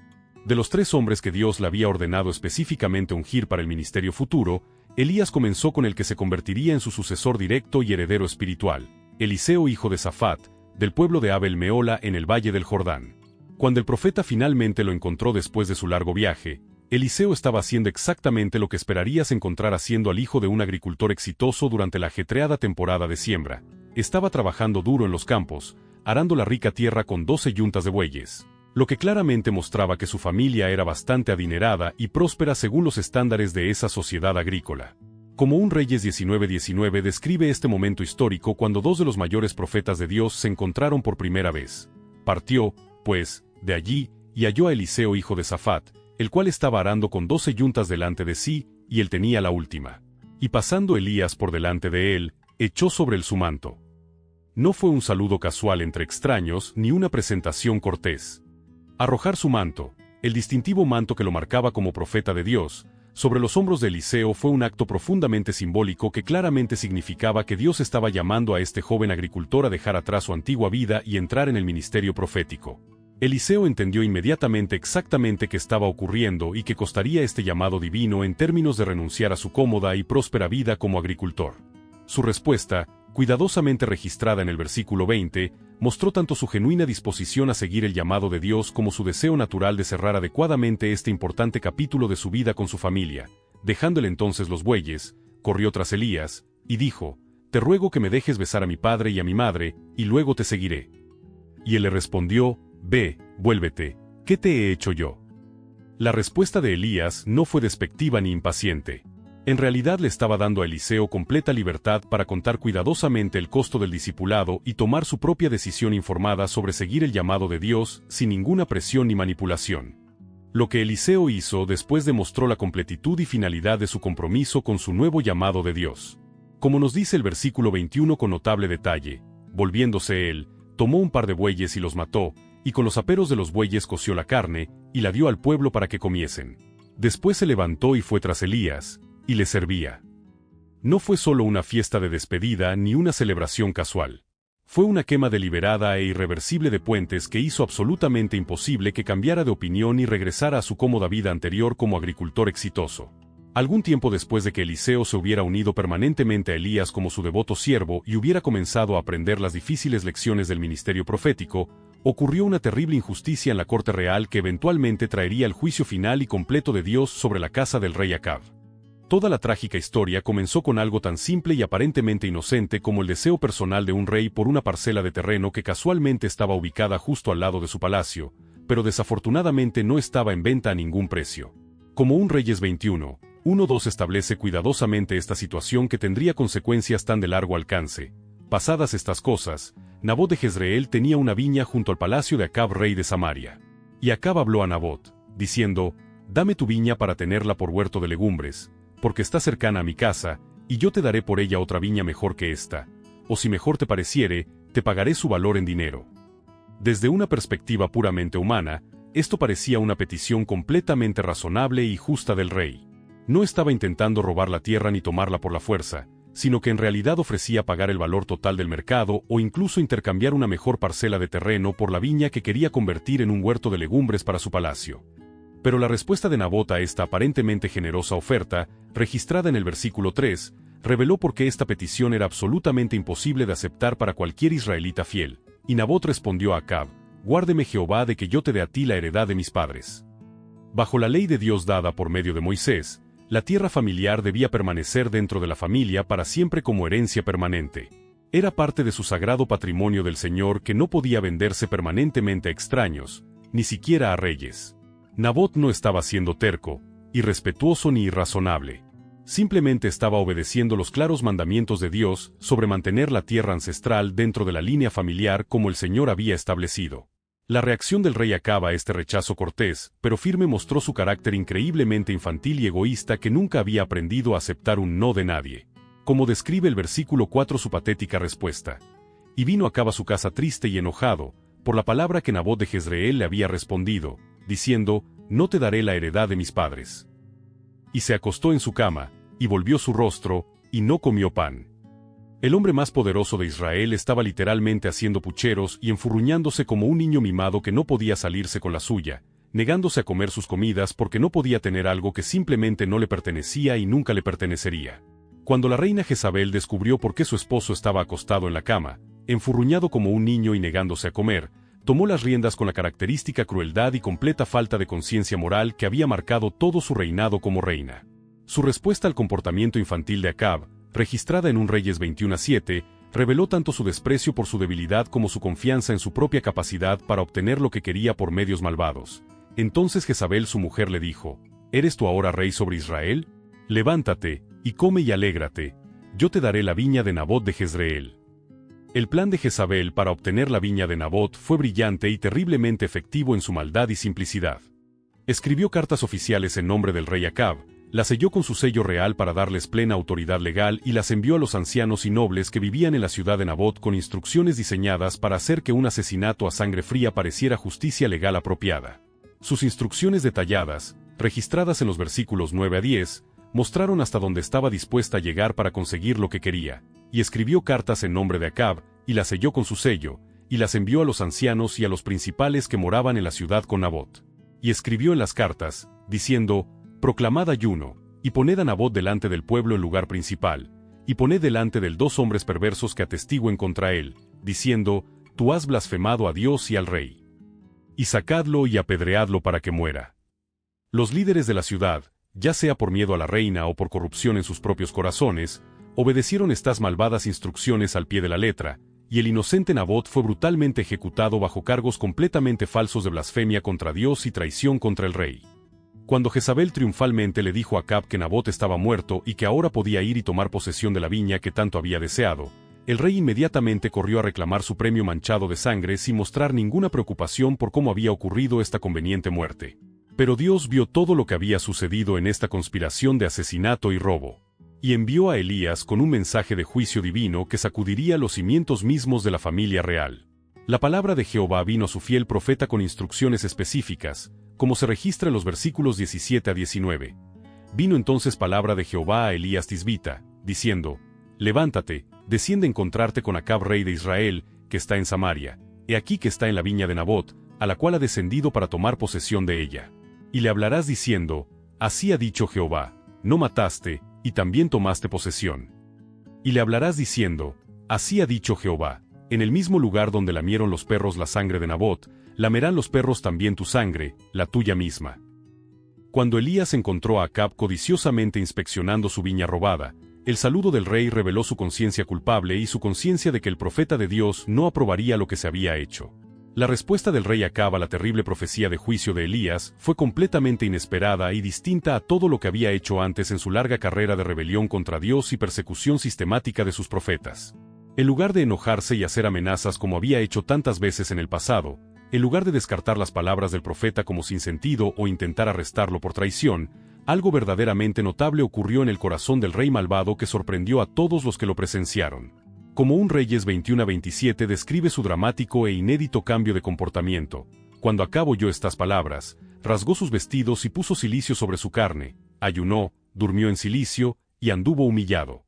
De los 3 hombres que Dios le había ordenado específicamente ungir para el ministerio futuro, Elías comenzó con el que se convertiría en su sucesor directo y heredero espiritual, Eliseo hijo de Safat, del pueblo de Abel Meola en el valle del Jordán. Cuando el profeta finalmente lo encontró después de su largo viaje, Eliseo estaba haciendo exactamente lo que esperarías encontrar haciendo al hijo de un agricultor exitoso durante la ajetreada temporada de siembra. Estaba trabajando duro en los campos, arando la rica tierra con 12 yuntas de bueyes, lo que claramente mostraba que su familia era bastante adinerada y próspera según los estándares de esa sociedad agrícola. Como un Reyes 19:19 describe este momento histórico cuando 2 de los mayores profetas de Dios se encontraron por primera vez. Partió, pues, de allí, y halló a Eliseo hijo de Safat, el cual estaba arando con 12 yuntas delante de sí, y él tenía la última. Y pasando Elías por delante de él, echó sobre él su manto. No fue un saludo casual entre extraños ni una presentación cortés. Arrojar su manto, el distintivo manto que lo marcaba como profeta de Dios, sobre los hombros de Eliseo fue un acto profundamente simbólico que claramente significaba que Dios estaba llamando a este joven agricultor a dejar atrás su antigua vida y entrar en el ministerio profético. Eliseo entendió inmediatamente exactamente qué estaba ocurriendo y que costaría este llamado divino en términos de renunciar a su cómoda y próspera vida como agricultor. Su respuesta, cuidadosamente registrada en el versículo 20, mostró tanto su genuina disposición a seguir el llamado de Dios como su deseo natural de cerrar adecuadamente este importante capítulo de su vida con su familia. Dejándole entonces los bueyes, corrió tras Elías, y dijo: «Te ruego que me dejes besar a mi padre y a mi madre, y luego te seguiré». Y él le respondió: «Ve, vuélvete, ¿qué te he hecho yo?». La respuesta de Elías no fue despectiva ni impaciente. En realidad le estaba dando a Eliseo completa libertad para contar cuidadosamente el costo del discipulado y tomar su propia decisión informada sobre seguir el llamado de Dios sin ninguna presión ni manipulación. Lo que Eliseo hizo después demostró la completitud y finalidad de su compromiso con su nuevo llamado de Dios. Como nos dice el versículo 21 con notable detalle, volviéndose él, tomó un par de bueyes y los mató, y con los aperos de los bueyes coció la carne, y la dio al pueblo para que comiesen. Después se levantó y fue tras Elías, y le servía. No fue solo una fiesta de despedida ni una celebración casual. Fue una quema deliberada e irreversible de puentes que hizo absolutamente imposible que cambiara de opinión y regresara a su cómoda vida anterior como agricultor exitoso. Algún tiempo después de que Eliseo se hubiera unido permanentemente a Elías como su devoto siervo y hubiera comenzado a aprender las difíciles lecciones del ministerio profético, ocurrió una terrible injusticia en la corte real que eventualmente traería el juicio final y completo de Dios sobre la casa del rey Acab. Toda la trágica historia comenzó con algo tan simple y aparentemente inocente como el deseo personal de un rey por una parcela de terreno que casualmente estaba ubicada justo al lado de su palacio, pero desafortunadamente no estaba en venta a ningún precio. Como un Reyes 21:1-2 establece cuidadosamente esta situación que tendría consecuencias tan de largo alcance. Pasadas estas cosas, Nabot de Jezreel tenía una viña junto al palacio de Acab rey de Samaria. Y Acab habló a Nabot, diciendo: «Dame tu viña para tenerla por huerto de legumbres, porque está cercana a mi casa, y yo te daré por ella otra viña mejor que esta, o si mejor te pareciere, te pagaré su valor en dinero». Desde una perspectiva puramente humana, esto parecía una petición completamente razonable y justa del rey. No estaba intentando robar la tierra ni tomarla por la fuerza, sino que en realidad ofrecía pagar el valor total del mercado o incluso intercambiar una mejor parcela de terreno por la viña que quería convertir en un huerto de legumbres para su palacio. Pero la respuesta de Nabot a esta aparentemente generosa oferta, registrada en el versículo 3, reveló por qué esta petición era absolutamente imposible de aceptar para cualquier israelita fiel. Y Nabot respondió a Acab: «Guárdeme Jehová de que yo te dé a ti la heredad de mis padres». Bajo la ley de Dios dada por medio de Moisés, la tierra familiar debía permanecer dentro de la familia para siempre como herencia permanente. Era parte de su sagrado patrimonio del Señor que no podía venderse permanentemente a extraños, ni siquiera a reyes. Nabot no estaba siendo terco, irrespetuoso ni irrazonable. Simplemente estaba obedeciendo los claros mandamientos de Dios sobre mantener la tierra ancestral dentro de la línea familiar como el Señor había establecido. La reacción del rey Acab a este rechazo cortés, pero firme, mostró su carácter increíblemente infantil y egoísta, que nunca había aprendido a aceptar un no de nadie. Como describe el versículo 4 su patética respuesta. Y vino Acab a su casa triste y enojado, por la palabra que Nabot de Jezreel le había respondido, diciendo, no te daré la heredad de mis padres. Y se acostó en su cama, y volvió su rostro, y no comió pan. El hombre más poderoso de Israel estaba literalmente haciendo pucheros y enfurruñándose como un niño mimado que no podía salirse con la suya, negándose a comer sus comidas porque no podía tener algo que simplemente no le pertenecía y nunca le pertenecería. Cuando la reina Jezabel descubrió por qué su esposo estaba acostado en la cama, enfurruñado como un niño y negándose a comer, tomó las riendas con la característica crueldad y completa falta de conciencia moral que había marcado todo su reinado como reina. Su respuesta al comportamiento infantil de Acab, registrada en 1 Reyes 21:7, reveló tanto su desprecio por su debilidad como su confianza en su propia capacidad para obtener lo que quería por medios malvados. Entonces Jezabel su mujer le dijo, ¿eres tú ahora rey sobre Israel? Levántate, y come y alégrate, yo te daré la viña de Nabot de Jezreel. El plan de Jezabel para obtener la viña de Nabot fue brillante y terriblemente efectivo en su maldad y simplicidad. Escribió cartas oficiales en nombre del rey Acab, las selló con su sello real para darles plena autoridad legal y las envió a los ancianos y nobles que vivían en la ciudad de Nabot con instrucciones diseñadas para hacer que un asesinato a sangre fría pareciera justicia legal apropiada. Sus instrucciones detalladas, registradas en los versículos 9 a 10, mostraron hasta dónde estaba dispuesta a llegar para conseguir lo que quería, y escribió cartas en nombre de Acab, y las selló con su sello, y las envió a los ancianos y a los principales que moraban en la ciudad con Nabot. Y escribió en las cartas, diciendo, proclamad ayuno, y poned a Nabot delante del pueblo en lugar principal, y poned delante de él 2 hombres perversos que atestiguen contra él, diciendo, tú has blasfemado a Dios y al rey. Y sacadlo y apedreadlo para que muera. Los líderes de la ciudad, ya sea por miedo a la reina o por corrupción en sus propios corazones, obedecieron estas malvadas instrucciones al pie de la letra, y el inocente Nabot fue brutalmente ejecutado bajo cargos completamente falsos de blasfemia contra Dios y traición contra el rey. Cuando Jezabel triunfalmente le dijo a Acab que Nabot estaba muerto y que ahora podía ir y tomar posesión de la viña que tanto había deseado, el rey inmediatamente corrió a reclamar su premio manchado de sangre sin mostrar ninguna preocupación por cómo había ocurrido esta conveniente muerte. Pero Dios vio todo lo que había sucedido en esta conspiración de asesinato y robo, y envió a Elías con un mensaje de juicio divino que sacudiría los cimientos mismos de la familia real. La palabra de Jehová vino a su fiel profeta con instrucciones específicas, como se registra en los versículos 17 a 19. Vino entonces palabra de Jehová a Elías Tisbita, diciendo, levántate, desciende a encontrarte con Acab rey de Israel, que está en Samaria, he aquí que está en la viña de Nabot, a la cual ha descendido para tomar posesión de ella. Y le hablarás diciendo, así ha dicho Jehová, no mataste, y también tomaste posesión. Y le hablarás diciendo, así ha dicho Jehová, en el mismo lugar donde lamieron los perros la sangre de Nabot, lamerán los perros también tu sangre, la tuya misma. Cuando Elías encontró a Acab codiciosamente inspeccionando su viña robada, el saludo del rey reveló su conciencia culpable y su conciencia de que el profeta de Dios no aprobaría lo que se había hecho. La respuesta del rey Acab a la terrible profecía de juicio de Elías fue completamente inesperada y distinta a todo lo que había hecho antes en su larga carrera de rebelión contra Dios y persecución sistemática de sus profetas. En lugar de enojarse y hacer amenazas como había hecho tantas veces en el pasado, en lugar de descartar las palabras del profeta como sin sentido o intentar arrestarlo por traición, algo verdaderamente notable ocurrió en el corazón del rey malvado que sorprendió a todos los que lo presenciaron. Como 1 Reyes 21:27 describe su dramático e inédito cambio de comportamiento, cuando Acab oyó estas palabras, rasgó sus vestidos y puso cilicio sobre su carne, ayunó, durmió en cilicio, y anduvo humillado.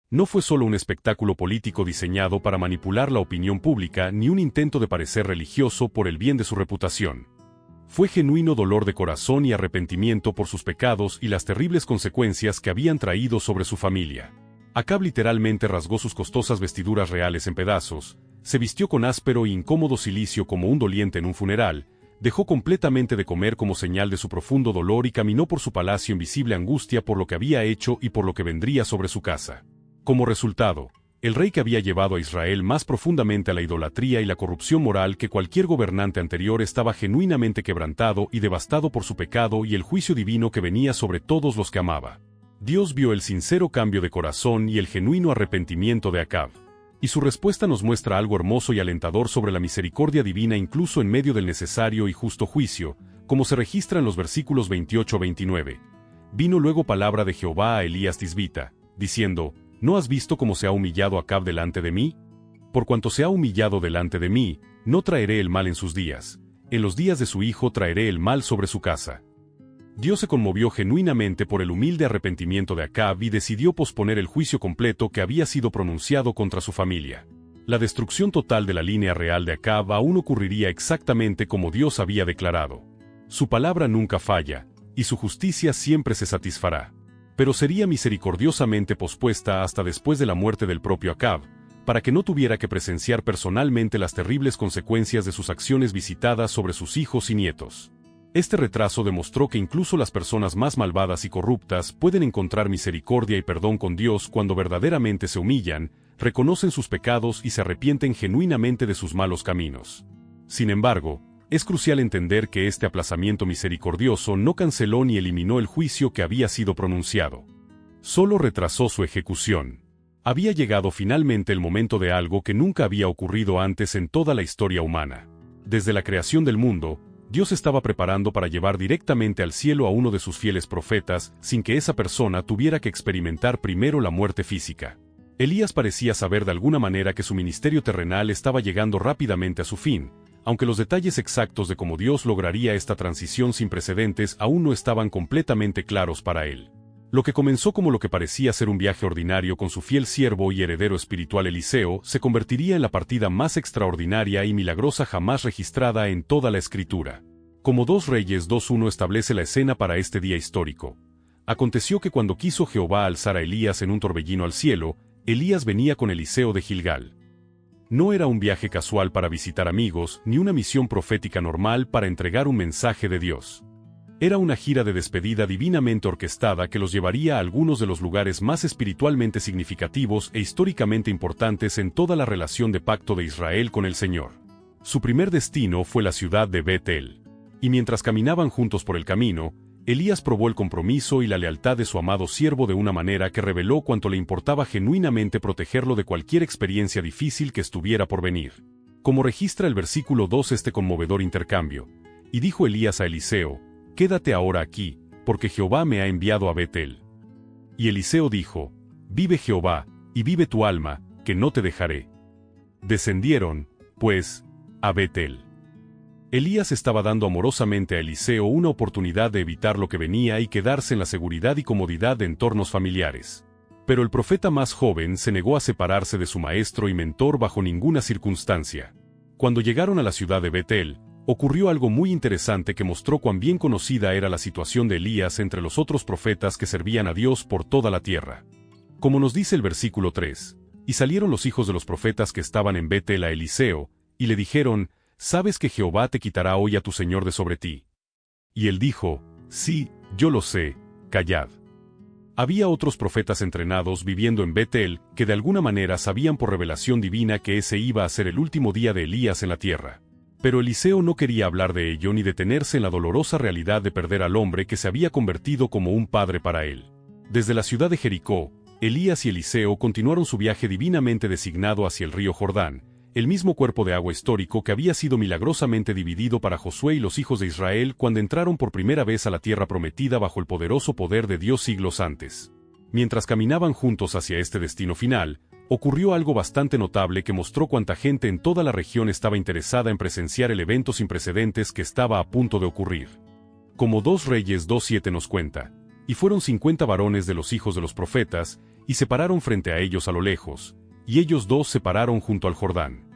No fue solo un espectáculo político diseñado para manipular la opinión pública ni un intento de parecer religioso por el bien de su reputación. Fue genuino dolor de corazón y arrepentimiento por sus pecados y las terribles consecuencias que habían traído sobre su familia. Acab literalmente rasgó sus costosas vestiduras reales en pedazos, se vistió con áspero e incómodo cilicio como un doliente en un funeral, dejó completamente de comer como señal de su profundo dolor y caminó por su palacio en visible angustia por lo que había hecho y por lo que vendría sobre su casa. Como resultado, el rey que había llevado a Israel más profundamente a la idolatría y la corrupción moral que cualquier gobernante anterior estaba genuinamente quebrantado y devastado por su pecado y el juicio divino que venía sobre todos los que amaba. Dios vio el sincero cambio de corazón y el genuino arrepentimiento de Acab. Y su respuesta nos muestra algo hermoso y alentador sobre la misericordia divina incluso en medio del necesario y justo juicio, como se registra en los versículos 28-29. Vino luego palabra de Jehová a Elías Tisbita, diciendo, ¿no has visto cómo se ha humillado Acab delante de mí? Por cuanto se ha humillado delante de mí, no traeré el mal en sus días, en los días de su hijo traeré el mal sobre su casa. Dios se conmovió genuinamente por el humilde arrepentimiento de Acab y decidió posponer el juicio completo que había sido pronunciado contra su familia. La destrucción total de la línea real de Acab aún ocurriría exactamente como Dios había declarado. Su palabra nunca falla, y su justicia siempre se satisfará. Pero sería misericordiosamente pospuesta hasta después de la muerte del propio Acab, para que no tuviera que presenciar personalmente las terribles consecuencias de sus acciones visitadas sobre sus hijos y nietos. Este retraso demostró que incluso las personas más malvadas y corruptas pueden encontrar misericordia y perdón con Dios cuando verdaderamente se humillan, reconocen sus pecados y se arrepienten genuinamente de sus malos caminos. Sin embargo, es crucial entender que este aplazamiento misericordioso no canceló ni eliminó el juicio que había sido pronunciado. Solo retrasó su ejecución. Había llegado finalmente el momento de algo que nunca había ocurrido antes en toda la historia humana. Desde la creación del mundo, Dios estaba preparando para llevar directamente al cielo a uno de sus fieles profetas, sin que esa persona tuviera que experimentar primero la muerte física. Elías parecía saber de alguna manera que su ministerio terrenal estaba llegando rápidamente a su fin, aunque los detalles exactos de cómo Dios lograría esta transición sin precedentes aún no estaban completamente claros para él. Lo que comenzó como lo que parecía ser un viaje ordinario con su fiel siervo y heredero espiritual Eliseo se convertiría en la partida más extraordinaria y milagrosa jamás registrada en toda la Escritura. Como 2 Reyes 2:1 establece la escena para este día histórico. Aconteció que cuando quiso Jehová alzar a Elías en un torbellino al cielo, Elías venía con Eliseo de Gilgal. No era un viaje casual para visitar amigos, ni una misión profética normal para entregar un mensaje de Dios. Era una gira de despedida divinamente orquestada que los llevaría a algunos de los lugares más espiritualmente significativos e históricamente importantes en toda la relación de pacto de Israel con el Señor. Su primer destino fue la ciudad de Bet-El. Y mientras caminaban juntos por el camino, Elías probó el compromiso y la lealtad de su amado siervo de una manera que reveló cuánto le importaba genuinamente protegerlo de cualquier experiencia difícil que estuviera por venir. Como registra el versículo 2 este conmovedor intercambio, y dijo Elías a Eliseo, «Quédate ahora aquí, porque Jehová me ha enviado a Bet-El». Y Eliseo dijo, «Vive Jehová, y vive tu alma, que no te dejaré». Descendieron, pues, a Bet-El. Elías estaba dando amorosamente a Eliseo una oportunidad de evitar lo que venía y quedarse en la seguridad y comodidad de entornos familiares. Pero el profeta más joven se negó a separarse de su maestro y mentor bajo ninguna circunstancia. Cuando llegaron a la ciudad de Bet-El, ocurrió algo muy interesante que mostró cuán bien conocida era la situación de Elías entre los otros profetas que servían a Dios por toda la tierra. Como nos dice el versículo 3, y salieron los hijos de los profetas que estaban en Bet-El a Eliseo, y le dijeron, «¿Sabes que Jehová te quitará hoy a tu señor de sobre ti?» Y él dijo, «Sí, yo lo sé, callad». Había otros profetas entrenados viviendo en Bet-El que de alguna manera sabían por revelación divina que ese iba a ser el último día de Elías en la tierra. Pero Eliseo no quería hablar de ello ni detenerse en la dolorosa realidad de perder al hombre que se había convertido como un padre para él. Desde la ciudad de Jericó, Elías y Eliseo continuaron su viaje divinamente designado hacia el río Jordán, el mismo cuerpo de agua histórico que había sido milagrosamente dividido para Josué y los hijos de Israel cuando entraron por primera vez a la tierra prometida bajo el poderoso poder de Dios siglos antes. Mientras caminaban juntos hacia este destino final, ocurrió algo bastante notable que mostró cuánta gente en toda la región estaba interesada en presenciar el evento sin precedentes que estaba a punto de ocurrir. Como 2 Reyes 2:7 nos cuenta, y fueron 50 varones de los hijos de los profetas, y se pararon frente a ellos a lo lejos, y ellos dos se pararon junto al Jordán.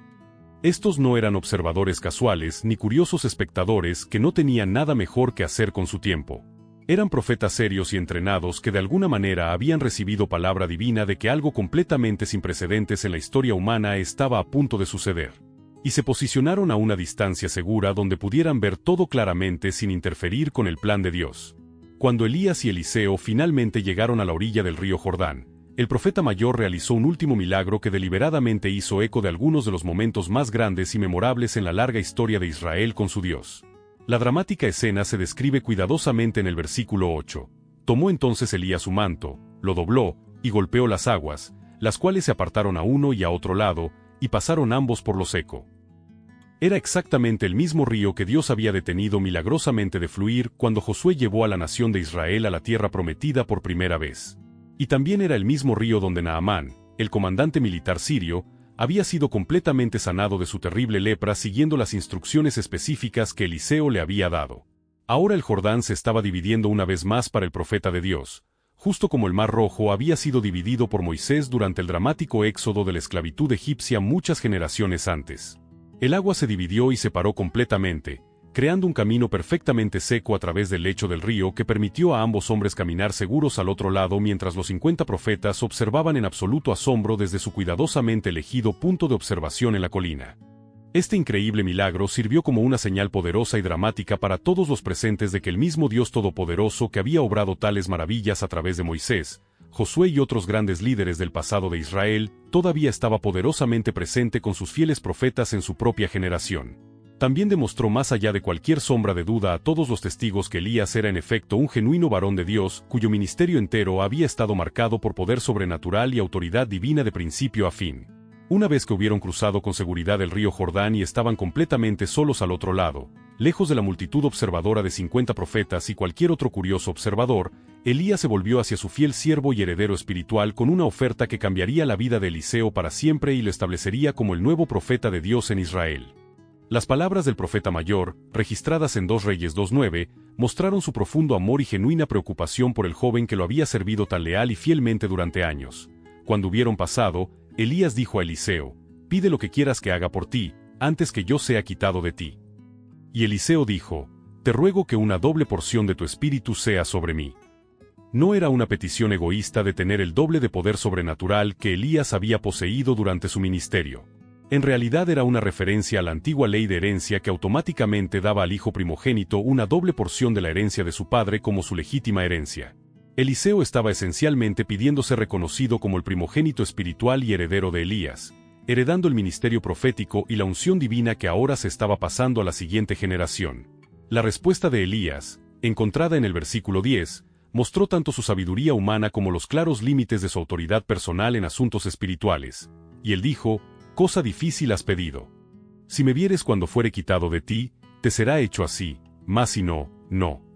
Estos no eran observadores casuales ni curiosos espectadores que no tenían nada mejor que hacer con su tiempo. Eran profetas serios y entrenados que de alguna manera habían recibido palabra divina de que algo completamente sin precedentes en la historia humana estaba a punto de suceder. Y se posicionaron a una distancia segura donde pudieran ver todo claramente sin interferir con el plan de Dios. Cuando Elías y Eliseo finalmente llegaron a la orilla del río Jordán, el profeta mayor realizó un último milagro que deliberadamente hizo eco de algunos de los momentos más grandes y memorables en la larga historia de Israel con su Dios. La dramática escena se describe cuidadosamente en el versículo 8. Tomó entonces Elías su manto, lo dobló, y golpeó las aguas, las cuales se apartaron a uno y a otro lado, y pasaron ambos por lo seco. Era exactamente el mismo río que Dios había detenido milagrosamente de fluir cuando Josué llevó a la nación de Israel a la tierra prometida por primera vez. Y también era el mismo río donde Naamán, el comandante militar sirio, había sido completamente sanado de su terrible lepra siguiendo las instrucciones específicas que Eliseo le había dado. Ahora el Jordán se estaba dividiendo una vez más para el profeta de Dios, justo como el Mar Rojo había sido dividido por Moisés durante el dramático éxodo de la esclavitud egipcia muchas generaciones antes. El agua se dividió y separó completamente, creando un camino perfectamente seco a través del lecho del río que permitió a ambos hombres caminar seguros al otro lado mientras los 50 profetas observaban en absoluto asombro desde su cuidadosamente elegido punto de observación en la colina. Este increíble milagro sirvió como una señal poderosa y dramática para todos los presentes de que el mismo Dios Todopoderoso que había obrado tales maravillas a través de Moisés, Josué y otros grandes líderes del pasado de Israel, todavía estaba poderosamente presente con sus fieles profetas en su propia generación. También demostró más allá de cualquier sombra de duda a todos los testigos que Elías era en efecto un genuino varón de Dios, cuyo ministerio entero había estado marcado por poder sobrenatural y autoridad divina de principio a fin. Una vez que hubieron cruzado con seguridad el río Jordán y estaban completamente solos al otro lado, lejos de la multitud observadora de 50 profetas y cualquier otro curioso observador, Elías se volvió hacia su fiel siervo y heredero espiritual con una oferta que cambiaría la vida de Eliseo para siempre y lo establecería como el nuevo profeta de Dios en Israel. Las palabras del profeta mayor, registradas en 2 Reyes 2:9, mostraron su profundo amor y genuina preocupación por el joven que lo había servido tan leal y fielmente durante años. Cuando hubieron pasado, Elías dijo a Eliseo: «Pide lo que quieras que haga por ti, antes que yo sea quitado de ti». Y Eliseo dijo: «Te ruego que una doble porción de tu espíritu sea sobre mí». No era una petición egoísta de tener el doble de poder sobrenatural que Elías había poseído durante su ministerio. En realidad era una referencia a la antigua ley de herencia que automáticamente daba al hijo primogénito una doble porción de la herencia de su padre como su legítima herencia. Eliseo estaba esencialmente pidiendo ser reconocido como el primogénito espiritual y heredero de Elías, heredando el ministerio profético y la unción divina que ahora se estaba pasando a la siguiente generación. La respuesta de Elías, encontrada en el versículo 10, mostró tanto su sabiduría humana como los claros límites de su autoridad personal en asuntos espirituales. Y él dijo: «Cosa difícil has pedido. Si me vieres cuando fuere quitado de ti, te será hecho así, mas si no, no».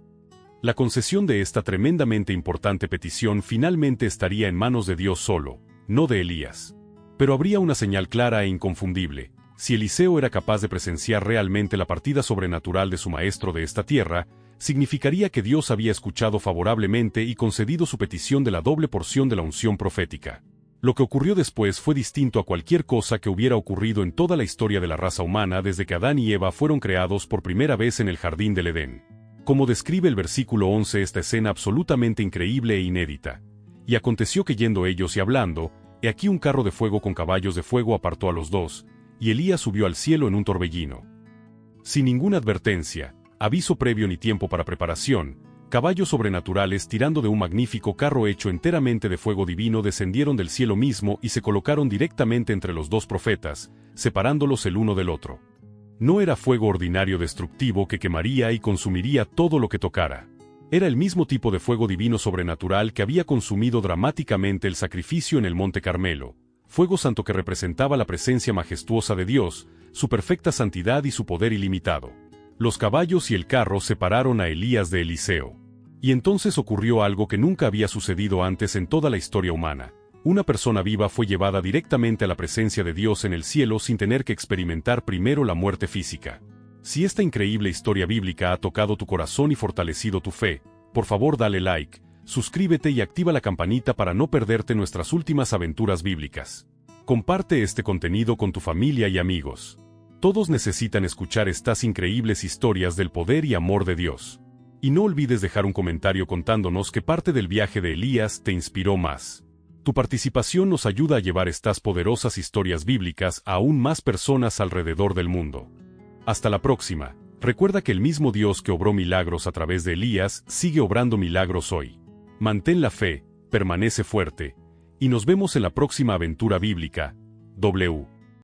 La concesión de esta tremendamente importante petición finalmente estaría en manos de Dios solo, no de Elías. Pero habría una señal clara e inconfundible: si Eliseo era capaz de presenciar realmente la partida sobrenatural de su maestro de esta tierra, significaría que Dios había escuchado favorablemente y concedido su petición de la doble porción de la unción profética. Lo que ocurrió después fue distinto a cualquier cosa que hubiera ocurrido en toda la historia de la raza humana desde que Adán y Eva fueron creados por primera vez en el jardín del Edén. Como describe el versículo 11 esta escena absolutamente increíble e inédita. «Y aconteció que yendo ellos y hablando, he aquí un carro de fuego con caballos de fuego apartó a los dos, y Elías subió al cielo en un torbellino». Sin ninguna advertencia, aviso previo ni tiempo para preparación, caballos sobrenaturales tirando de un magnífico carro hecho enteramente de fuego divino descendieron del cielo mismo y se colocaron directamente entre los dos profetas, separándolos el uno del otro. No era fuego ordinario destructivo que quemaría y consumiría todo lo que tocara. Era el mismo tipo de fuego divino sobrenatural que había consumido dramáticamente el sacrificio en el Monte Carmelo, fuego santo que representaba la presencia majestuosa de Dios, su perfecta santidad y su poder ilimitado. Los caballos y el carro separaron a Elías de Eliseo. Y entonces ocurrió algo que nunca había sucedido antes en toda la historia humana. Una persona viva fue llevada directamente a la presencia de Dios en el cielo sin tener que experimentar primero la muerte física. Si esta increíble historia bíblica ha tocado tu corazón y fortalecido tu fe, por favor dale like, suscríbete y activa la campanita para no perderte nuestras últimas aventuras bíblicas. Comparte este contenido con tu familia y amigos. Todos necesitan escuchar estas increíbles historias del poder y amor de Dios. Y no olvides dejar un comentario contándonos qué parte del viaje de Elías te inspiró más. Tu participación nos ayuda a llevar estas poderosas historias bíblicas a aún más personas alrededor del mundo. Hasta la próxima. Recuerda que el mismo Dios que obró milagros a través de Elías sigue obrando milagros hoy. Mantén la fe, permanece fuerte, y nos vemos en la próxima aventura bíblica. W.